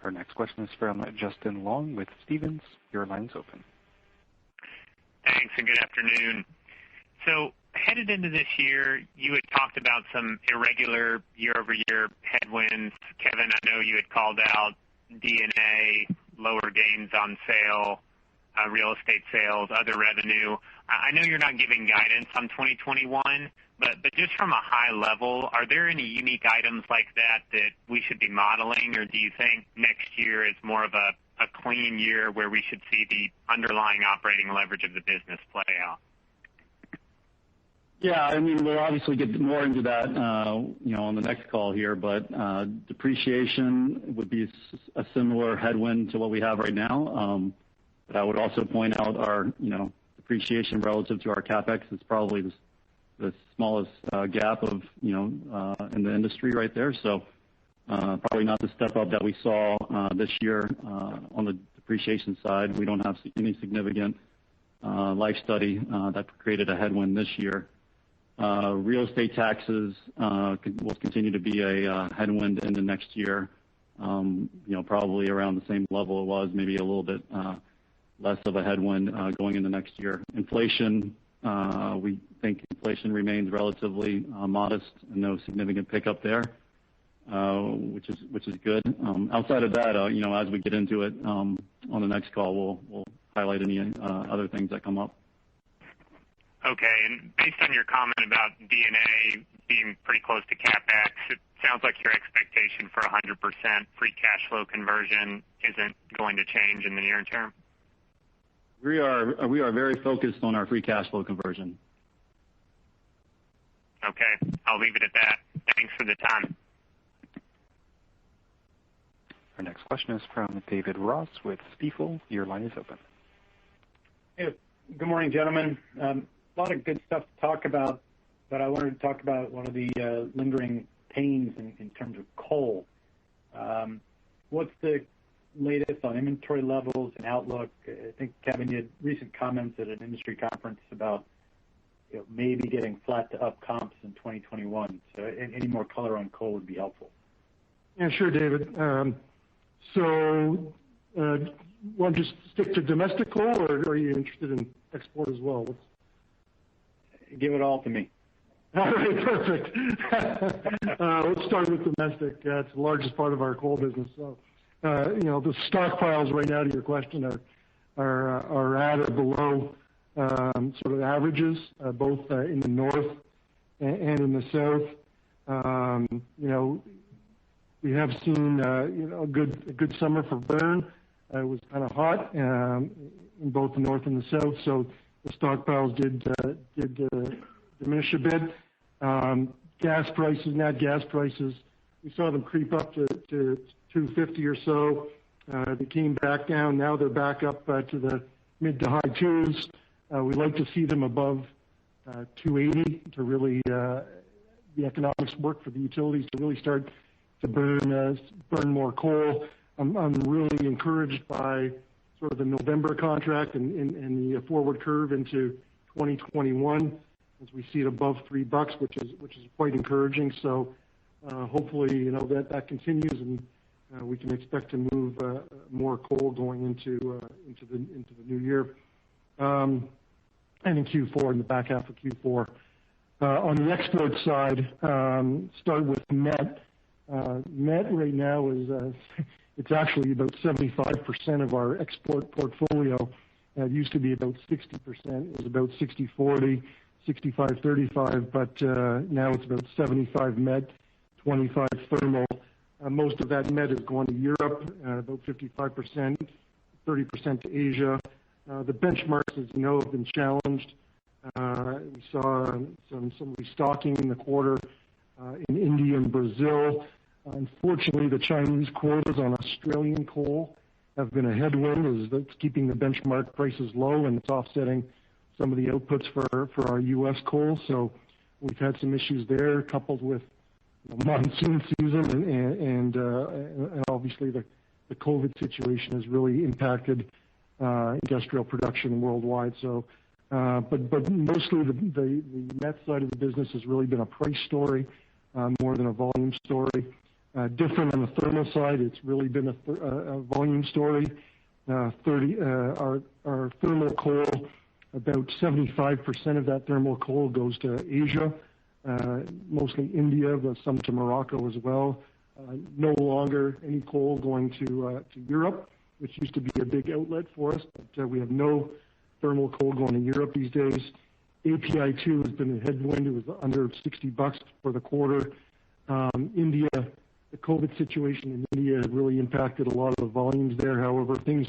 Our next question is from Justin Long with Stephens. Your line's open. Thanks, and good afternoon. So headed into this year, you had talked about some irregular year-over-year headwinds. Kevin, I know you had called out D&A, lower gains on sale, real estate sales, other revenue. I know you're not giving guidance on 2021, but just from a high level, are there any unique items like that we should be modeling, or do you think next year is more of a clean year where we should see the underlying operating leverage of the business play out? Yeah, we'll obviously get more into that, on the next call here, but depreciation would be a similar headwind to what we have right now. But I would also point out our, depreciation relative to our CapEx is probably the smallest gap of, in the industry right there. So probably not the step up that we saw this year on the depreciation side. We don't have any significant life study that created a headwind this year. Real estate taxes will continue to be a headwind in the next year, probably around the same level it was, maybe a little bit less of a headwind going into next year. Inflation, we think inflation remains relatively modest and no significant pickup there, which is good. Outside of that, as we get into it on the next call, we'll highlight any other things that come up. Okay, and based on your comment about D&A being pretty close to CapEx, it sounds like your expectation for 100% free cash flow conversion isn't going to change in the near term? We are very focused on our free cash flow conversion. Okay, I'll leave it at that. Thanks for the time. Our next question is from David Ross with Stifel. Your line is open. Hey, good morning, gentlemen. A lot of good stuff to talk about, but I wanted to talk about one of the lingering pains in terms of coal. What's the latest on inventory levels and outlook? I think, Kevin, you had recent comments at an industry conference about maybe getting flat to up comps in 2021. So any more color on coal would be helpful. Yeah, sure, David. So want to just stick to domestic coal, or are you interested in export as well? Give it all to me. All right, perfect. Let's start with domestic. It's the largest part of our coal business. So, the stockpiles right now, to your question, are at or below sort of averages, both in the north and in the south. We have seen a good summer for burn. It was kind of hot in both the north and the south, so the stockpiles did diminish a bit. Nat gas prices, we saw them creep up to $2.50 or so. They came back down. Now they're back up to the mid to high twos. We like to see them above $2.80 to really the economics work for the utilities to really start to burn more coal. I'm really encouraged by sort of the November contract and the forward curve into 2021 as we see it above $3, which is quite encouraging. So hopefully that continues and we can expect to move more coal going into the new year and in Q4, in the back half of Q4. On the export side, start with met. Met right now is it's actually about 75% of our export portfolio. It used to be about 60%. It was about 60-40, 65-35, but now it's about 75 met, 25 thermal. Most of that met is going to Europe, about 55%, 30% to Asia. The benchmarks, as you know, have been challenged. We saw some restocking in the quarter in India and Brazil. Unfortunately, the Chinese quotas on Australian coal have been a headwind, as that's keeping the benchmark prices low, and it's offsetting some of the outputs for our U.S. coal. So we've had some issues there, coupled with monsoon season, and obviously the COVID situation has really impacted industrial production worldwide. So, but mostly the met side of the business has really been a price story more than a volume story. Different on the thermal side, it's really been a volume story. Our thermal coal, about 75% of that thermal coal goes to Asia, mostly India, but some to Morocco as well. No longer any coal going to Europe, which used to be a big outlet for us, but we have no thermal coal going to Europe these days. API 2 has been a headwind. It was under $60 for the quarter. India, the COVID situation in India has really impacted a lot of the volumes there. However, things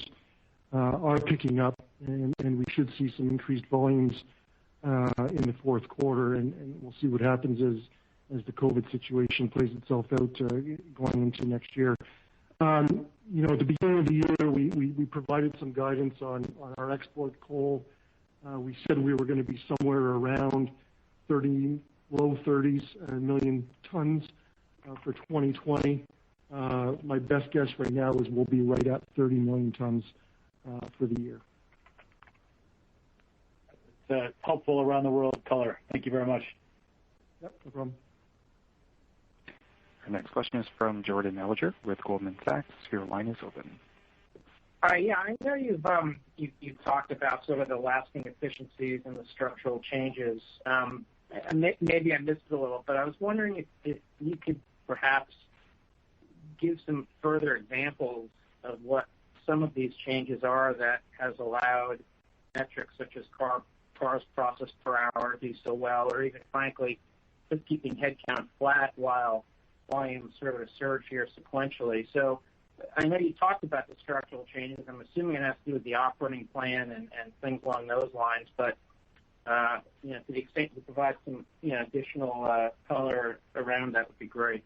are picking up, and we should see some increased volumes in the fourth quarter, and we'll see what happens as the COVID situation plays itself out going into next year. At the beginning of the year, we provided some guidance on our export coal. We said we were going to be somewhere around low 30s million tons for 2020. My best guess right now is we'll be right at 30 million tons for the year. It's helpful around the world color. Thank you very much. Yep, no problem. Our next question is from Jordan Alliger with Goldman Sachs. Your line is open. Yeah, I know you've talked about sort of the lasting efficiencies and the structural changes. Maybe I missed it a little, but I was wondering if you could perhaps give some further examples of what some of these changes are that has allowed metrics such as cars processed per hour to do so well, or even frankly, just keeping headcount flat while volumes sort of surge here sequentially. So I know you talked about the structural changes. I'm assuming it has to do with the operating plan and things along those lines, but to the extent you provide some additional color around that would be great.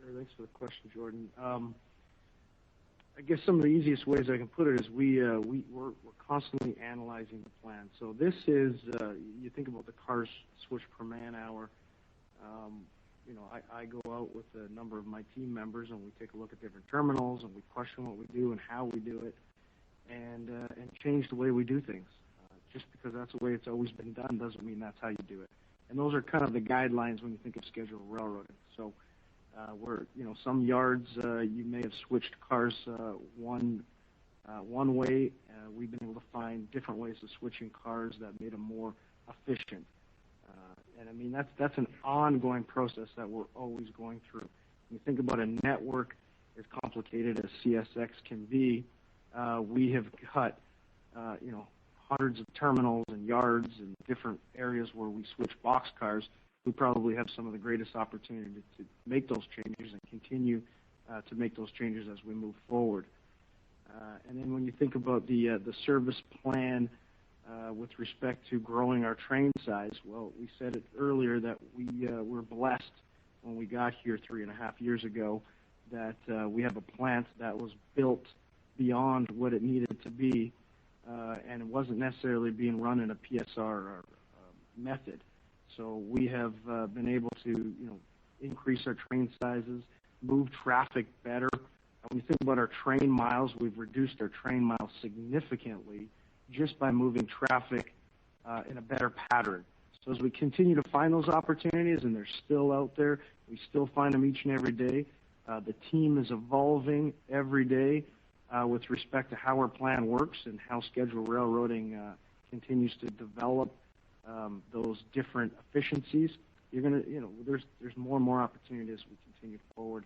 Sure, thanks for the question, Jordan. I guess some of the easiest ways I can put it is we're constantly analyzing the plan. So this is, you think about the cars switched per man hour. I go out with a number of my team members and we take a look at different terminals and we question what we do and how we do it and change the way we do things. Just because that's the way it's always been done doesn't mean that's how you do it. And those are kind of the guidelines when you think of scheduled railroading. So some yards you may have switched cars one way. We've been able to find different ways of switching cars that made them more efficient. And I mean that's an ongoing process that we're always going through. When you think about a network as complicated as CSX can be, we have got hundreds of terminals and yards and different areas where we switch boxcars, we probably have some of the greatest opportunity to make those changes and continue to make those changes as we move forward. And then when you think about the service plan with respect to growing our train size, well, we said it earlier that we were blessed when we got here 3.5 years ago that we have a plant that was built beyond what it needed to be, and it wasn't necessarily being run in a PSR method. So we have been able to, increase our train sizes, move traffic better. When you think about our train miles, we've reduced our train miles significantly just by moving traffic in a better pattern. So as we continue to find those opportunities, and they're still out there, we still find them each and every day. The team is evolving every day with respect to how our plan works and how scheduled railroading continues to develop those different efficiencies. You're gonna, there's more and more opportunities as we continue forward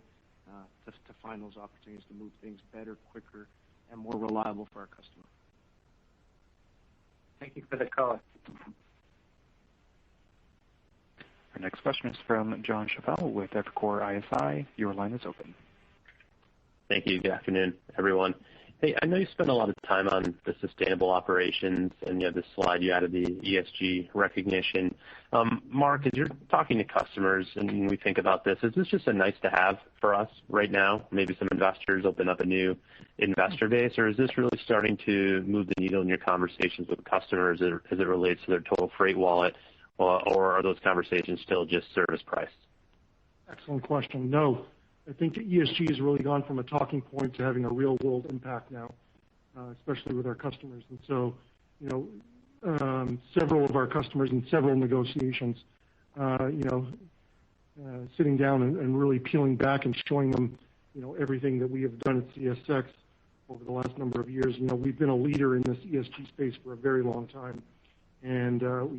to find those opportunities to move things better, quicker, and more reliable for our customer. Thank you for the call. Our next question is from John Chappell with Evercore ISI. Your line is open. Thank you. Good afternoon, everyone. Hey, I know you spent a lot of time on the sustainable operations, and you have this slide, you added the ESG recognition. Mark, as you're talking to customers and we think about this, is this just a nice to have for us right now? Maybe some investors open up a new investor base, or is this really starting to move the needle in your conversations with customers as it relates to their total freight wallet, or are those conversations still just service price? Excellent question. No, I think ESG has really gone from a talking point to having a real world impact now, especially with our customers. And so, several of our customers in several negotiations, sitting down and really peeling back and showing them, everything that we have done at CSX over the last number of years. We've been a leader in this ESG space for a very long time. And, as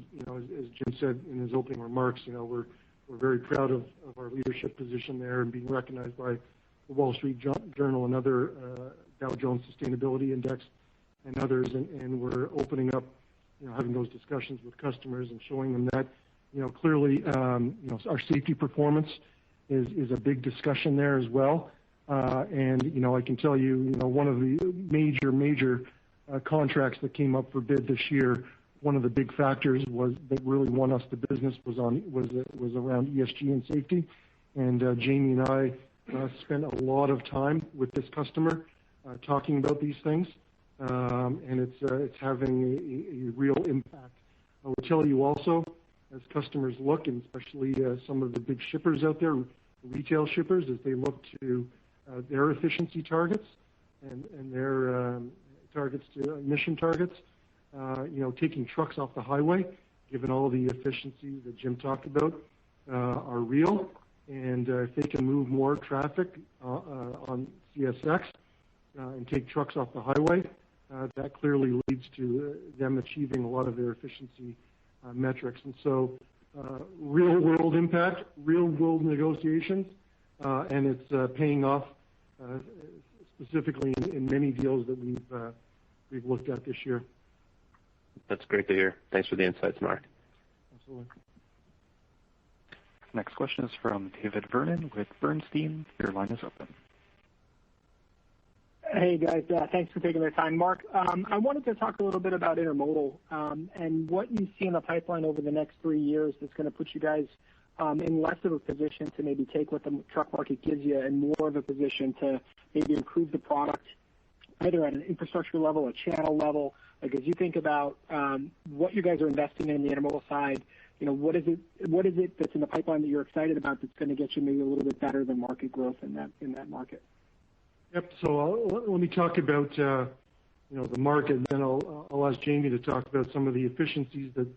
Jim said in his opening remarks, we're very proud of our leadership position there and being recognized by the Wall Street Journal and other Dow Jones Sustainability Index and others. And we're opening up, having those discussions with customers and showing them that, clearly, our safety performance is a big discussion there as well. And, I can tell you, one of the major contracts that came up for bid this year, one of the big factors that really won us the business was around ESG and safety. And Jamie and I spent a lot of time with this customer talking about these things, and it's having a real impact. I will tell you also, as customers look, and especially some of the big shippers out there, retail shippers, as they look to their efficiency targets and their targets to emission targets, taking trucks off the highway, given all the efficiencies that Jim talked about, are real. And if they can move more traffic on CSX and take trucks off the highway, that clearly leads to them achieving a lot of their efficiency metrics. And so real world impact, real world negotiations, and it's paying off specifically in many deals that we've looked at this year. That's great to hear. Thanks for the insights, Mark. Absolutely. Next question is from David Vernon with Bernstein. Your line is open. Hey, guys. Thanks for taking the time. Mark, I wanted to talk a little bit about intermodal and what you see in the pipeline over the next 3 years that's going to put you guys in less of a position to maybe take what the truck market gives you and more of a position to maybe improve the product, either at an infrastructure level, a channel level. Like, as you think about what you guys are investing in the intermodal side, what is it that's in the pipeline that you're excited about that's going to get you maybe a little bit better than market growth in that market? Yep. So let me talk about the market, and then I'll ask Jamie to talk about some of the efficiencies that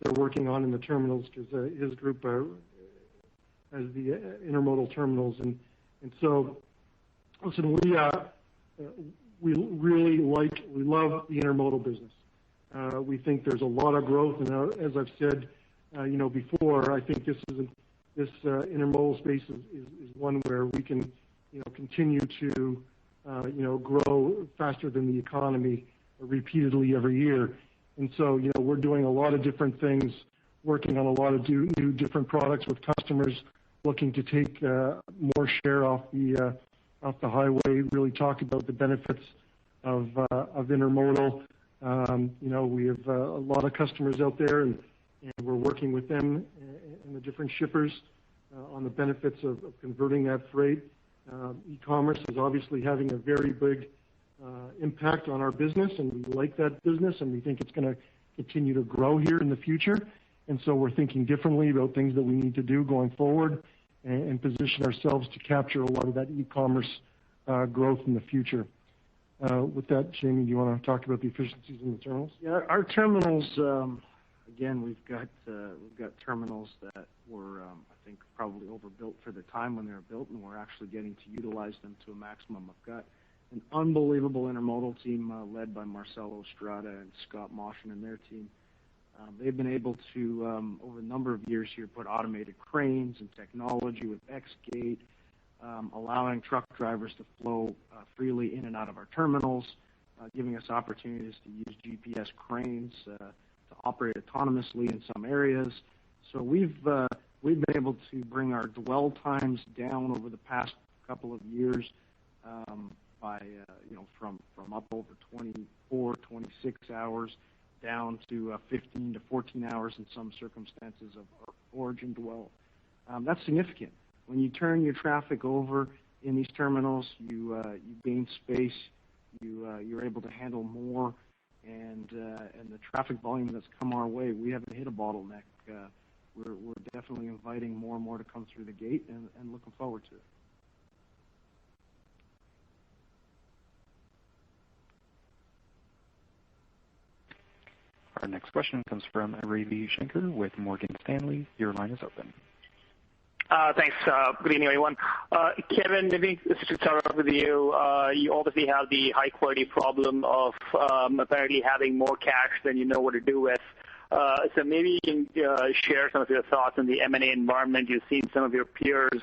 they're working on in the terminals, because his group has the intermodal terminals, and so listen, we love the intermodal business. We think there's a lot of growth, and as I've said, before, I think this intermodal space is one where we can, continue to, grow faster than the economy repeatedly every year. And so, we're doing a lot of different things, working on a lot of new different products with customers, looking to take more share off the highway, really talk about the benefits of intermodal. We have a lot of customers out there, and we're working with them and the different shippers on the benefits of converting that freight. E-commerce is obviously having a very big impact on our business, and we like that business, and we think it's going to continue to grow here in the future. And so we're thinking differently about things that we need to do going forward and position ourselves to capture a lot of that e-commerce growth in the future. With that, Jamie, do you want to talk about the efficiencies in the terminals? Yeah, our terminals, again, we've got terminals that were, I think, probably overbuilt for the time when they were built, and we're actually getting to utilize them to a maximum. I've got an unbelievable intermodal team led by Marcelo Estrada and Scott Moshin and their team. They've been able to, over a number of years here, put automated cranes and technology with X-Gate, allowing truck drivers to flow freely in and out of our terminals, giving us opportunities to use GPS cranes to operate autonomously in some areas. So we've been able to bring our dwell times down over the past couple of years by from up over 24, 26 hours down to 15 to 14 hours in some circumstances of origin dwell. That's significant. When you turn your traffic over in these terminals, you gain space, you're able to handle more, and the traffic volume that's come our way, we haven't hit a bottleneck. We're definitely inviting more and more to come through the gate and looking forward to it. Our next question comes from Ravi Shankar with Morgan Stanley. Your line is open. Thanks. Good evening, everyone. Kevin, maybe to start off with you, you obviously have the high-quality problem of apparently having more cash than you know what to do with. So maybe you can share some of your thoughts on the M&A environment. You've seen some of your peers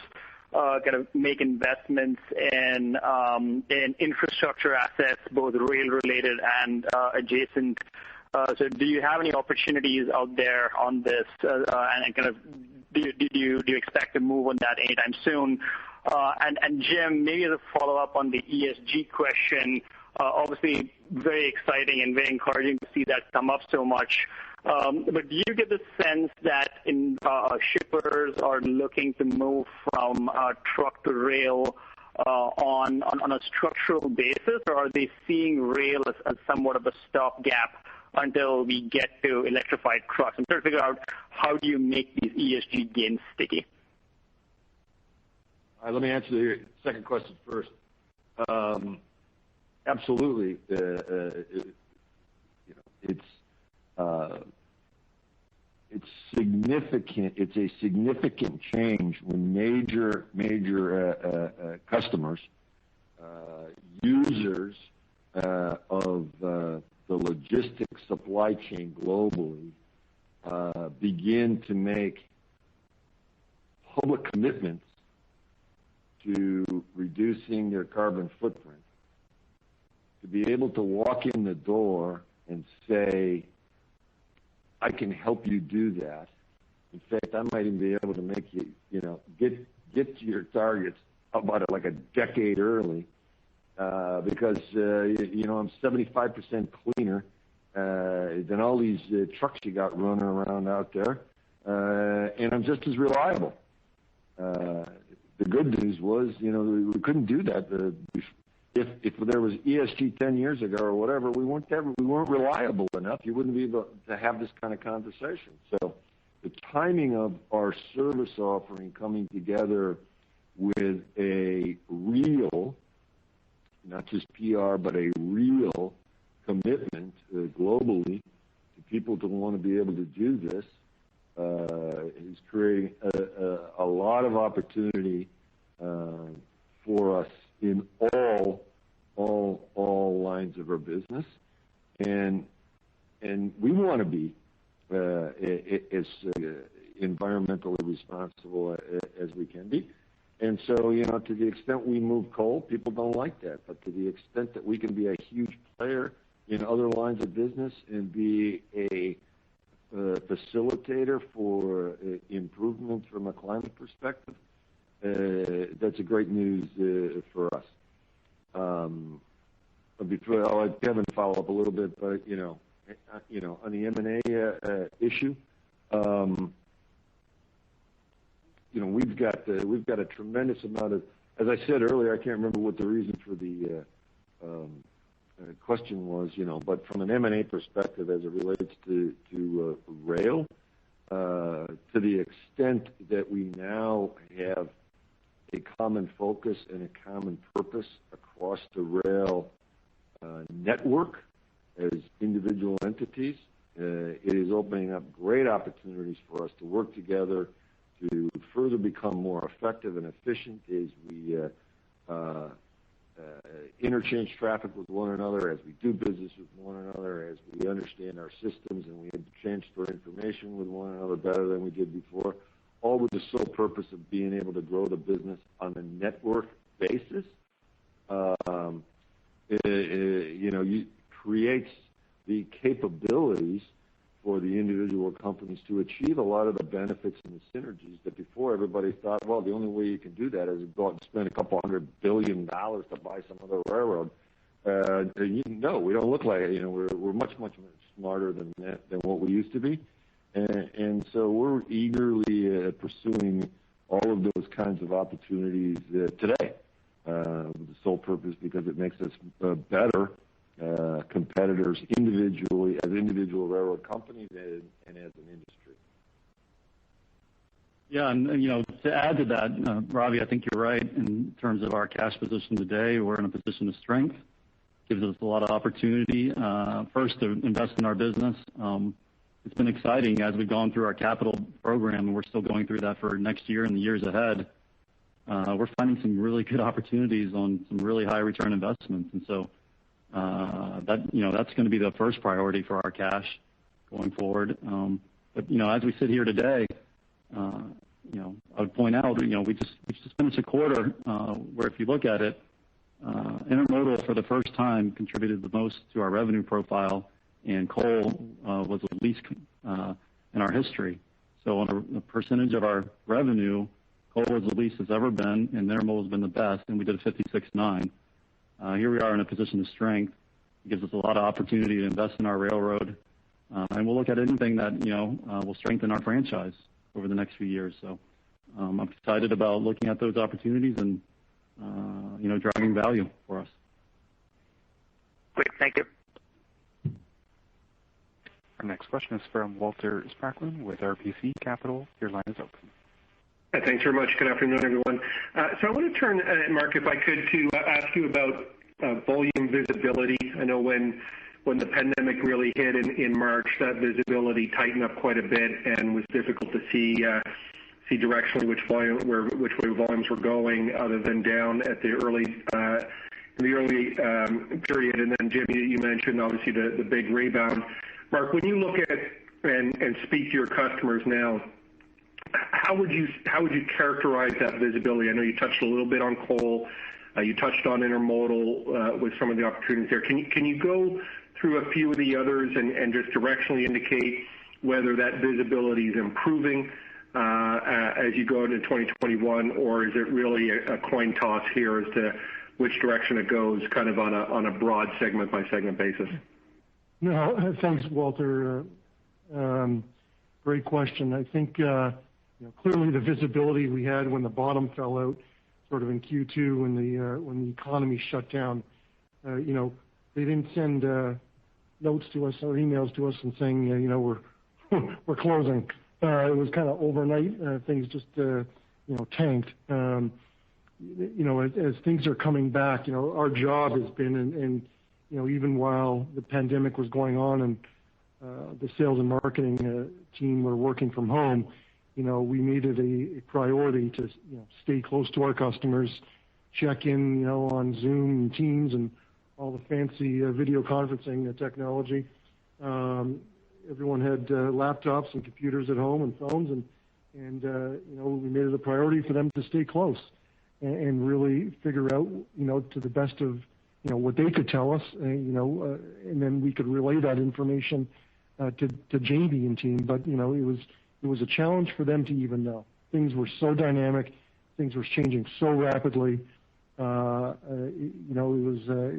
kind of make investments in infrastructure assets, both rail-related and adjacent. So do you have any opportunities out there on this, and kind of do you expect to move on that anytime soon? And Jim, maybe as a follow-up on the ESG question, obviously very exciting and very encouraging to see that come up so much. But do you get the sense that shippers are looking to move from truck to rail on a structural basis, or are they seeing rail as somewhat of a stopgap until we get to electrified trucks? I'm trying to figure out how do you make these ESG gains sticky? All right, let me answer the second question first. Absolutely, it's significant. It's a significant change when major customers, users of the logistics supply chain globally begin to make public commitments to reducing their carbon footprint. To be able to walk in the door and say, I can help you do that. In fact, I might even be able to make you, get to your targets about like a decade early. Because I'm 75% cleaner than all these trucks you got running around out there, and I'm just as reliable. The good news was, we couldn't do that. If there was ESG 10 years ago or whatever, we weren't reliable enough. You wouldn't be able to have this kind of conversation. So the timing of our service offering coming together with a real, not just PR, but a real commitment globally to people to want to be able to do this is creating a lot of opportunity for us in all lines of our business, and we want to be as environmentally responsible as we can be. And so, to the extent we move coal, people don't like that. But to the extent that we can be a huge player in other lines of business and be a facilitator for improvements from a climate perspective, that's a great news for us. I'll let Kevin follow up a little bit, but on the M&A issue, we've got a tremendous amount of, as I said earlier, I can't remember what the reason for the question was, but from an M&A perspective as it relates to rail, to the extent that we now have a common focus and a common purpose across the rail network as individual entities, it is opening up great opportunities for us to work together to further become more effective and efficient as we interchange traffic with one another, as we do business with one another, as we understand our systems and we transfer information with one another better than we did before, all with the sole purpose of being able to grow the business on a network basis. It creates the capabilities for the individual companies to achieve a lot of the benefits and the synergies that before everybody thought, well, the only way you can do that is go out and spend $200 billion to buy some other railroad. No, we don't look like it. We're much smarter than that, than what we used to be. And so we're eagerly pursuing all of those kinds of opportunities today with the sole purpose because it makes us better competitors individually, as individual railroad companies and as an industry. Yeah, and to add to that, Ravi, I think you're right in terms of our cash position today. We're in a position of strength. Gives us a lot of opportunity, first to invest in our business. It's been exciting as we've gone through our capital program, and we're still going through that for next year and the years ahead. We're finding some really good opportunities on some really high return investments, and so that's going to be the first priority for our cash going forward. But as we sit here today, I would point out we just finished a quarter where if you look at it, intermodal for the first time contributed the most to our revenue profile, and coal was the least in our history. So on a percentage of our revenue, coal was the least it's ever been, and intermodal has been the best, and we did a 56.9. Here we are in a position of strength. It gives us a lot of opportunity to invest in our railroad, and we'll look at anything that will strengthen our franchise over the next few years. So I'm excited about looking at those opportunities and driving value for us. Great, thank you. Our next question is from Walter Spracklin with RBC Capital. Your line is open. Thanks very much. Good afternoon, everyone. So I want to turn, Mark, if I could, to ask you about volume visibility. I know when the pandemic really hit in March, that visibility tightened up quite a bit and was difficult to see directionally which way volumes were going, other than down at the early period. And then, Jimmy, you mentioned obviously the big rebound. Mark, when you look at and speak to your customers now, how would you characterize that visibility? I know you touched a little bit on coal. You touched on intermodal with some of the opportunities there. Can you go through a few of the others and just directionally indicate whether that visibility is improving as you go into 2021, or is it really a coin toss here as to which direction it goes, kind of on a broad segment by segment basis? No, thanks, Walter. Great question. I think clearly the visibility we had when the bottom fell out, sort of in Q2 when the economy shut down. They didn't send notes to us or emails to us and saying we're closing. It was kind of overnight. Things just tanked. As things are coming back, our job has been, and even while the pandemic was going on and the sales and marketing team were working from home, we made it a priority to stay close to our customers, check in on Zoom and Teams and all the fancy video conferencing technology. Everyone had laptops and computers at home and phones, and we made it a priority for them to stay close and really figure out, to the best of what they could tell us, and then we could relay that information to Jamie and team. But it was a challenge for them to even know. Things were so dynamic, things were changing so rapidly. It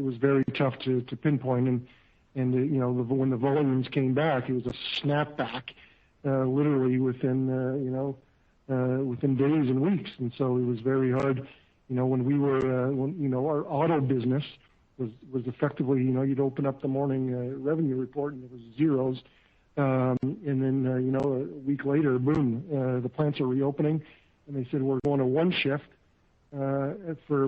was very tough to pinpoint. And when the volumes came back, it was a snapback, literally within days and weeks. And so it was very hard. When our auto business was effectively, you'd open up the morning revenue report and it was zeros. And then, a week later, boom, the plants are reopening, and they said, we're going to one shift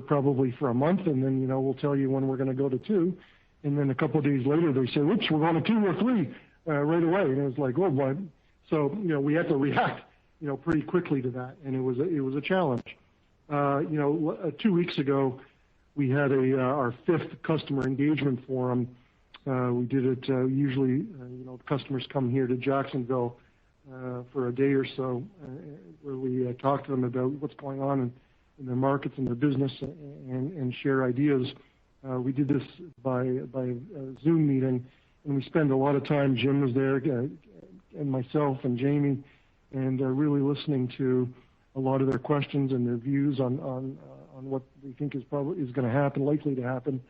probably for a month, and then, we'll tell you when we're going to go to two. And then a couple of days later, they say, oops, we're going to 2 or 3 right away. And it was like, oh, boy. So, we had to react, pretty quickly to that, and it was a challenge. 2 weeks ago, we had our 5th customer engagement forum. We did it usually, customers come here to Jacksonville for a day or so, where we talk to them about what's going on in their markets and their business and share ideas. We did this by a Zoom meeting, and we spent a lot of time. Jim was there, and myself and Jamie, and really listening to a lot of their questions and their views on what we think is going to happen, likely to happen.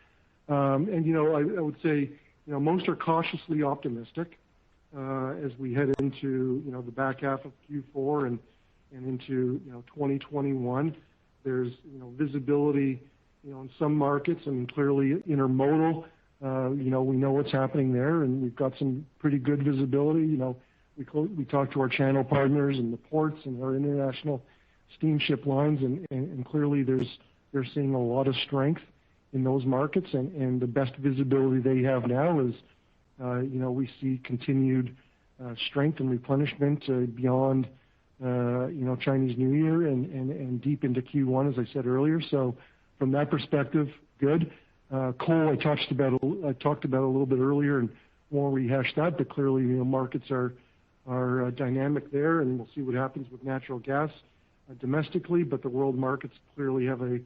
I would say, most are cautiously optimistic as we head into the back half of Q4 and into 2021. There's visibility in some markets, and clearly intermodal. We know what's happening there, and we've got some pretty good visibility. We talk to our channel partners and the ports and our international steamship lines, and clearly they're seeing a lot of strength in those markets, and the best visibility they have now is, we see continued strength and replenishment beyond, Chinese New Year and deep into Q1, as I said earlier. So from that perspective, good. Coal, I talked about a little bit earlier and won't rehash that, but clearly, markets are dynamic there, and we'll see what happens with natural gas domestically, but the world markets clearly have an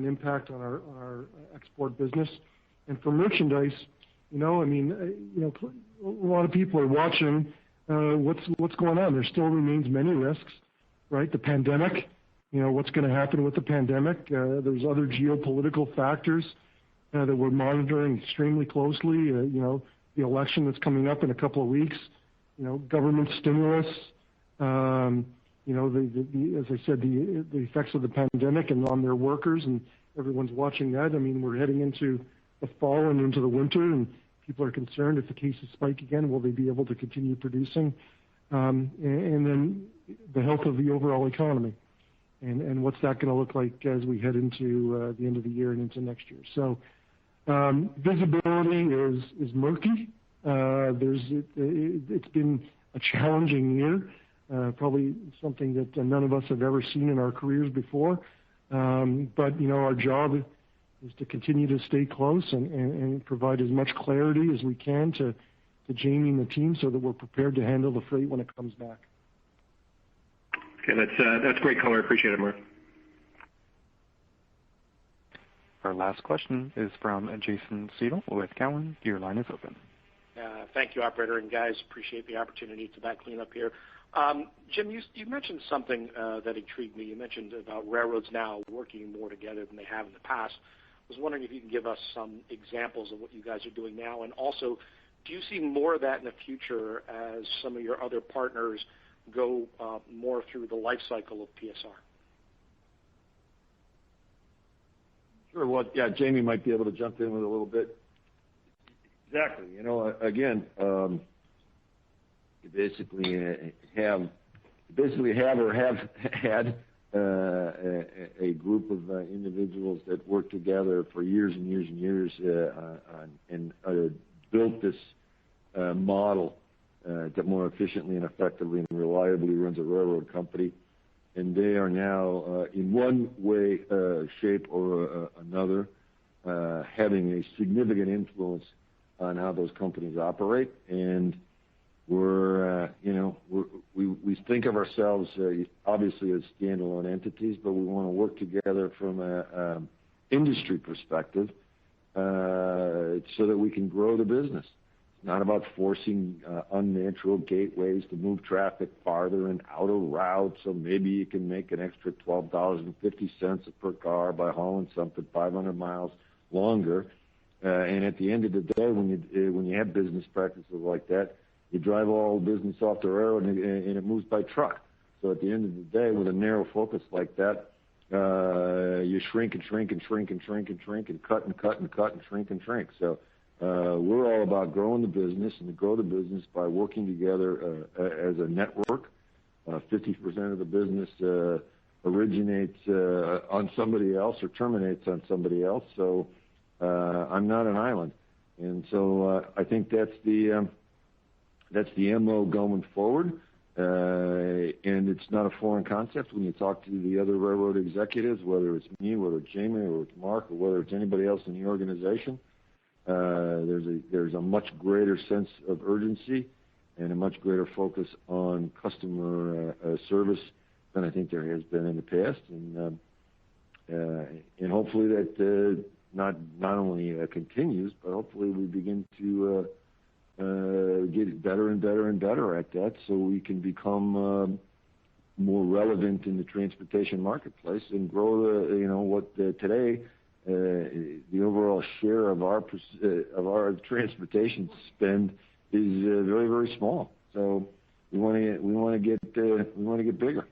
impact on our export business. And for merchandise, a lot of people are watching what's going on. There still remains many risks, right? The pandemic, what's going to happen with the pandemic. There's other geopolitical factors that we're monitoring extremely closely. The election that's coming up in a couple of weeks, government stimulus, as I said, the effects of the pandemic and on their workers, and everyone's watching that. We're heading into the fall and into the winter, and people are concerned if the cases spike again, will they be able to continue producing? And then the health of the overall economy, and what's that going to look like as we head into the end of the year and into next year. So visibility is murky. It's been a challenging year. Probably something that none of us have ever seen in our careers before. But, our job is to continue to stay close and provide as much clarity as we can to Jamie and the team so that we're prepared to handle the freight when it comes back. Okay, that's great color. I appreciate it, Mark. Our last question is from Jason Seidl with Cowen. Your line is open. Thank you, operator, and guys, appreciate the opportunity to back clean up here. Jim, you mentioned something that intrigued me. You mentioned about railroads now working more together than they have in the past. I was wondering if you can give us some examples of what you guys are doing now, and also, do you see more of that in the future as some of your other partners go more through the life cycle of PSR? Sure. Well, yeah, Jamie might be able to jump in with a little bit. Exactly. Again, you basically have or have had a group of individuals that work together for years and years and years and built this model that more efficiently and effectively and reliably runs a railroad company. And they are now, in one way, shape, or another, having a significant influence on how those companies operate. And we think of ourselves obviously as standalone entities, but we want to work together from an industry perspective so that we can grow the business. It's not about forcing unnatural gateways to move traffic farther and out of route, so maybe you can make an extra $12.50 per car by hauling something 500 miles longer. And at the end of the day, when you have business practices like that, you drive all business off the railroad and it moves by truck. So at the end of the day, with a narrow focus like that, you shrink and shrink and shrink and shrink and shrink and cut and cut and cut and shrink and shrink. So we're all about growing the business and to grow the business by working together as a network. 50% of the business originates on somebody else or terminates on somebody else. So I'm not an island, and so I think that's the MO going forward. And it's not a foreign concept when you talk to the other railroad executives, whether it's me, whether it's Jamie, or it's Mark, or whether it's anybody else in the organization. There's a much greater sense of urgency and a much greater focus on customer service than I think there has been in the past, and hopefully that not only continues, but hopefully we begin to get better and better and better at that, so we can become more relevant in the transportation marketplace and grow today the overall share of our transportation spend is very, very small. So we want to get bigger.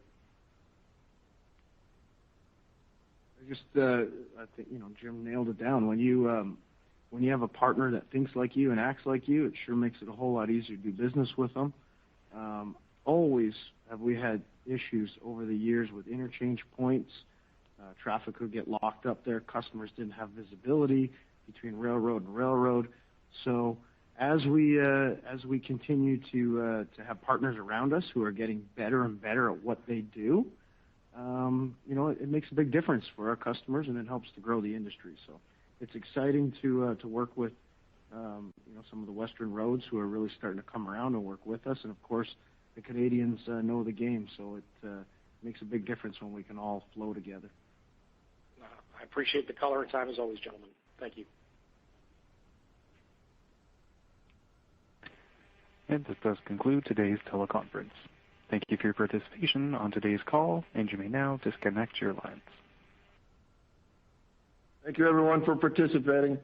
I think Jim nailed it down. When you have a partner that thinks like you and acts like you, it sure makes it a whole lot easier to do business with them. Always have we had issues over the years with interchange points. Traffic would get locked up there. Customers didn't have visibility between railroad and railroad. So as we continue to have partners around us who are getting better and better at what they do, it makes a big difference for our customers, and it helps to grow the industry. So it's exciting to work with some of the Western roads who are really starting to come around and work with us, and of course the Canadians know the game, so it makes a big difference when we can all flow together. I appreciate the color and time as always, gentlemen. Thank you. And this does conclude today's teleconference. Thank you for your participation on today's call, and you may now disconnect your lines. Thank you, everyone, for participating.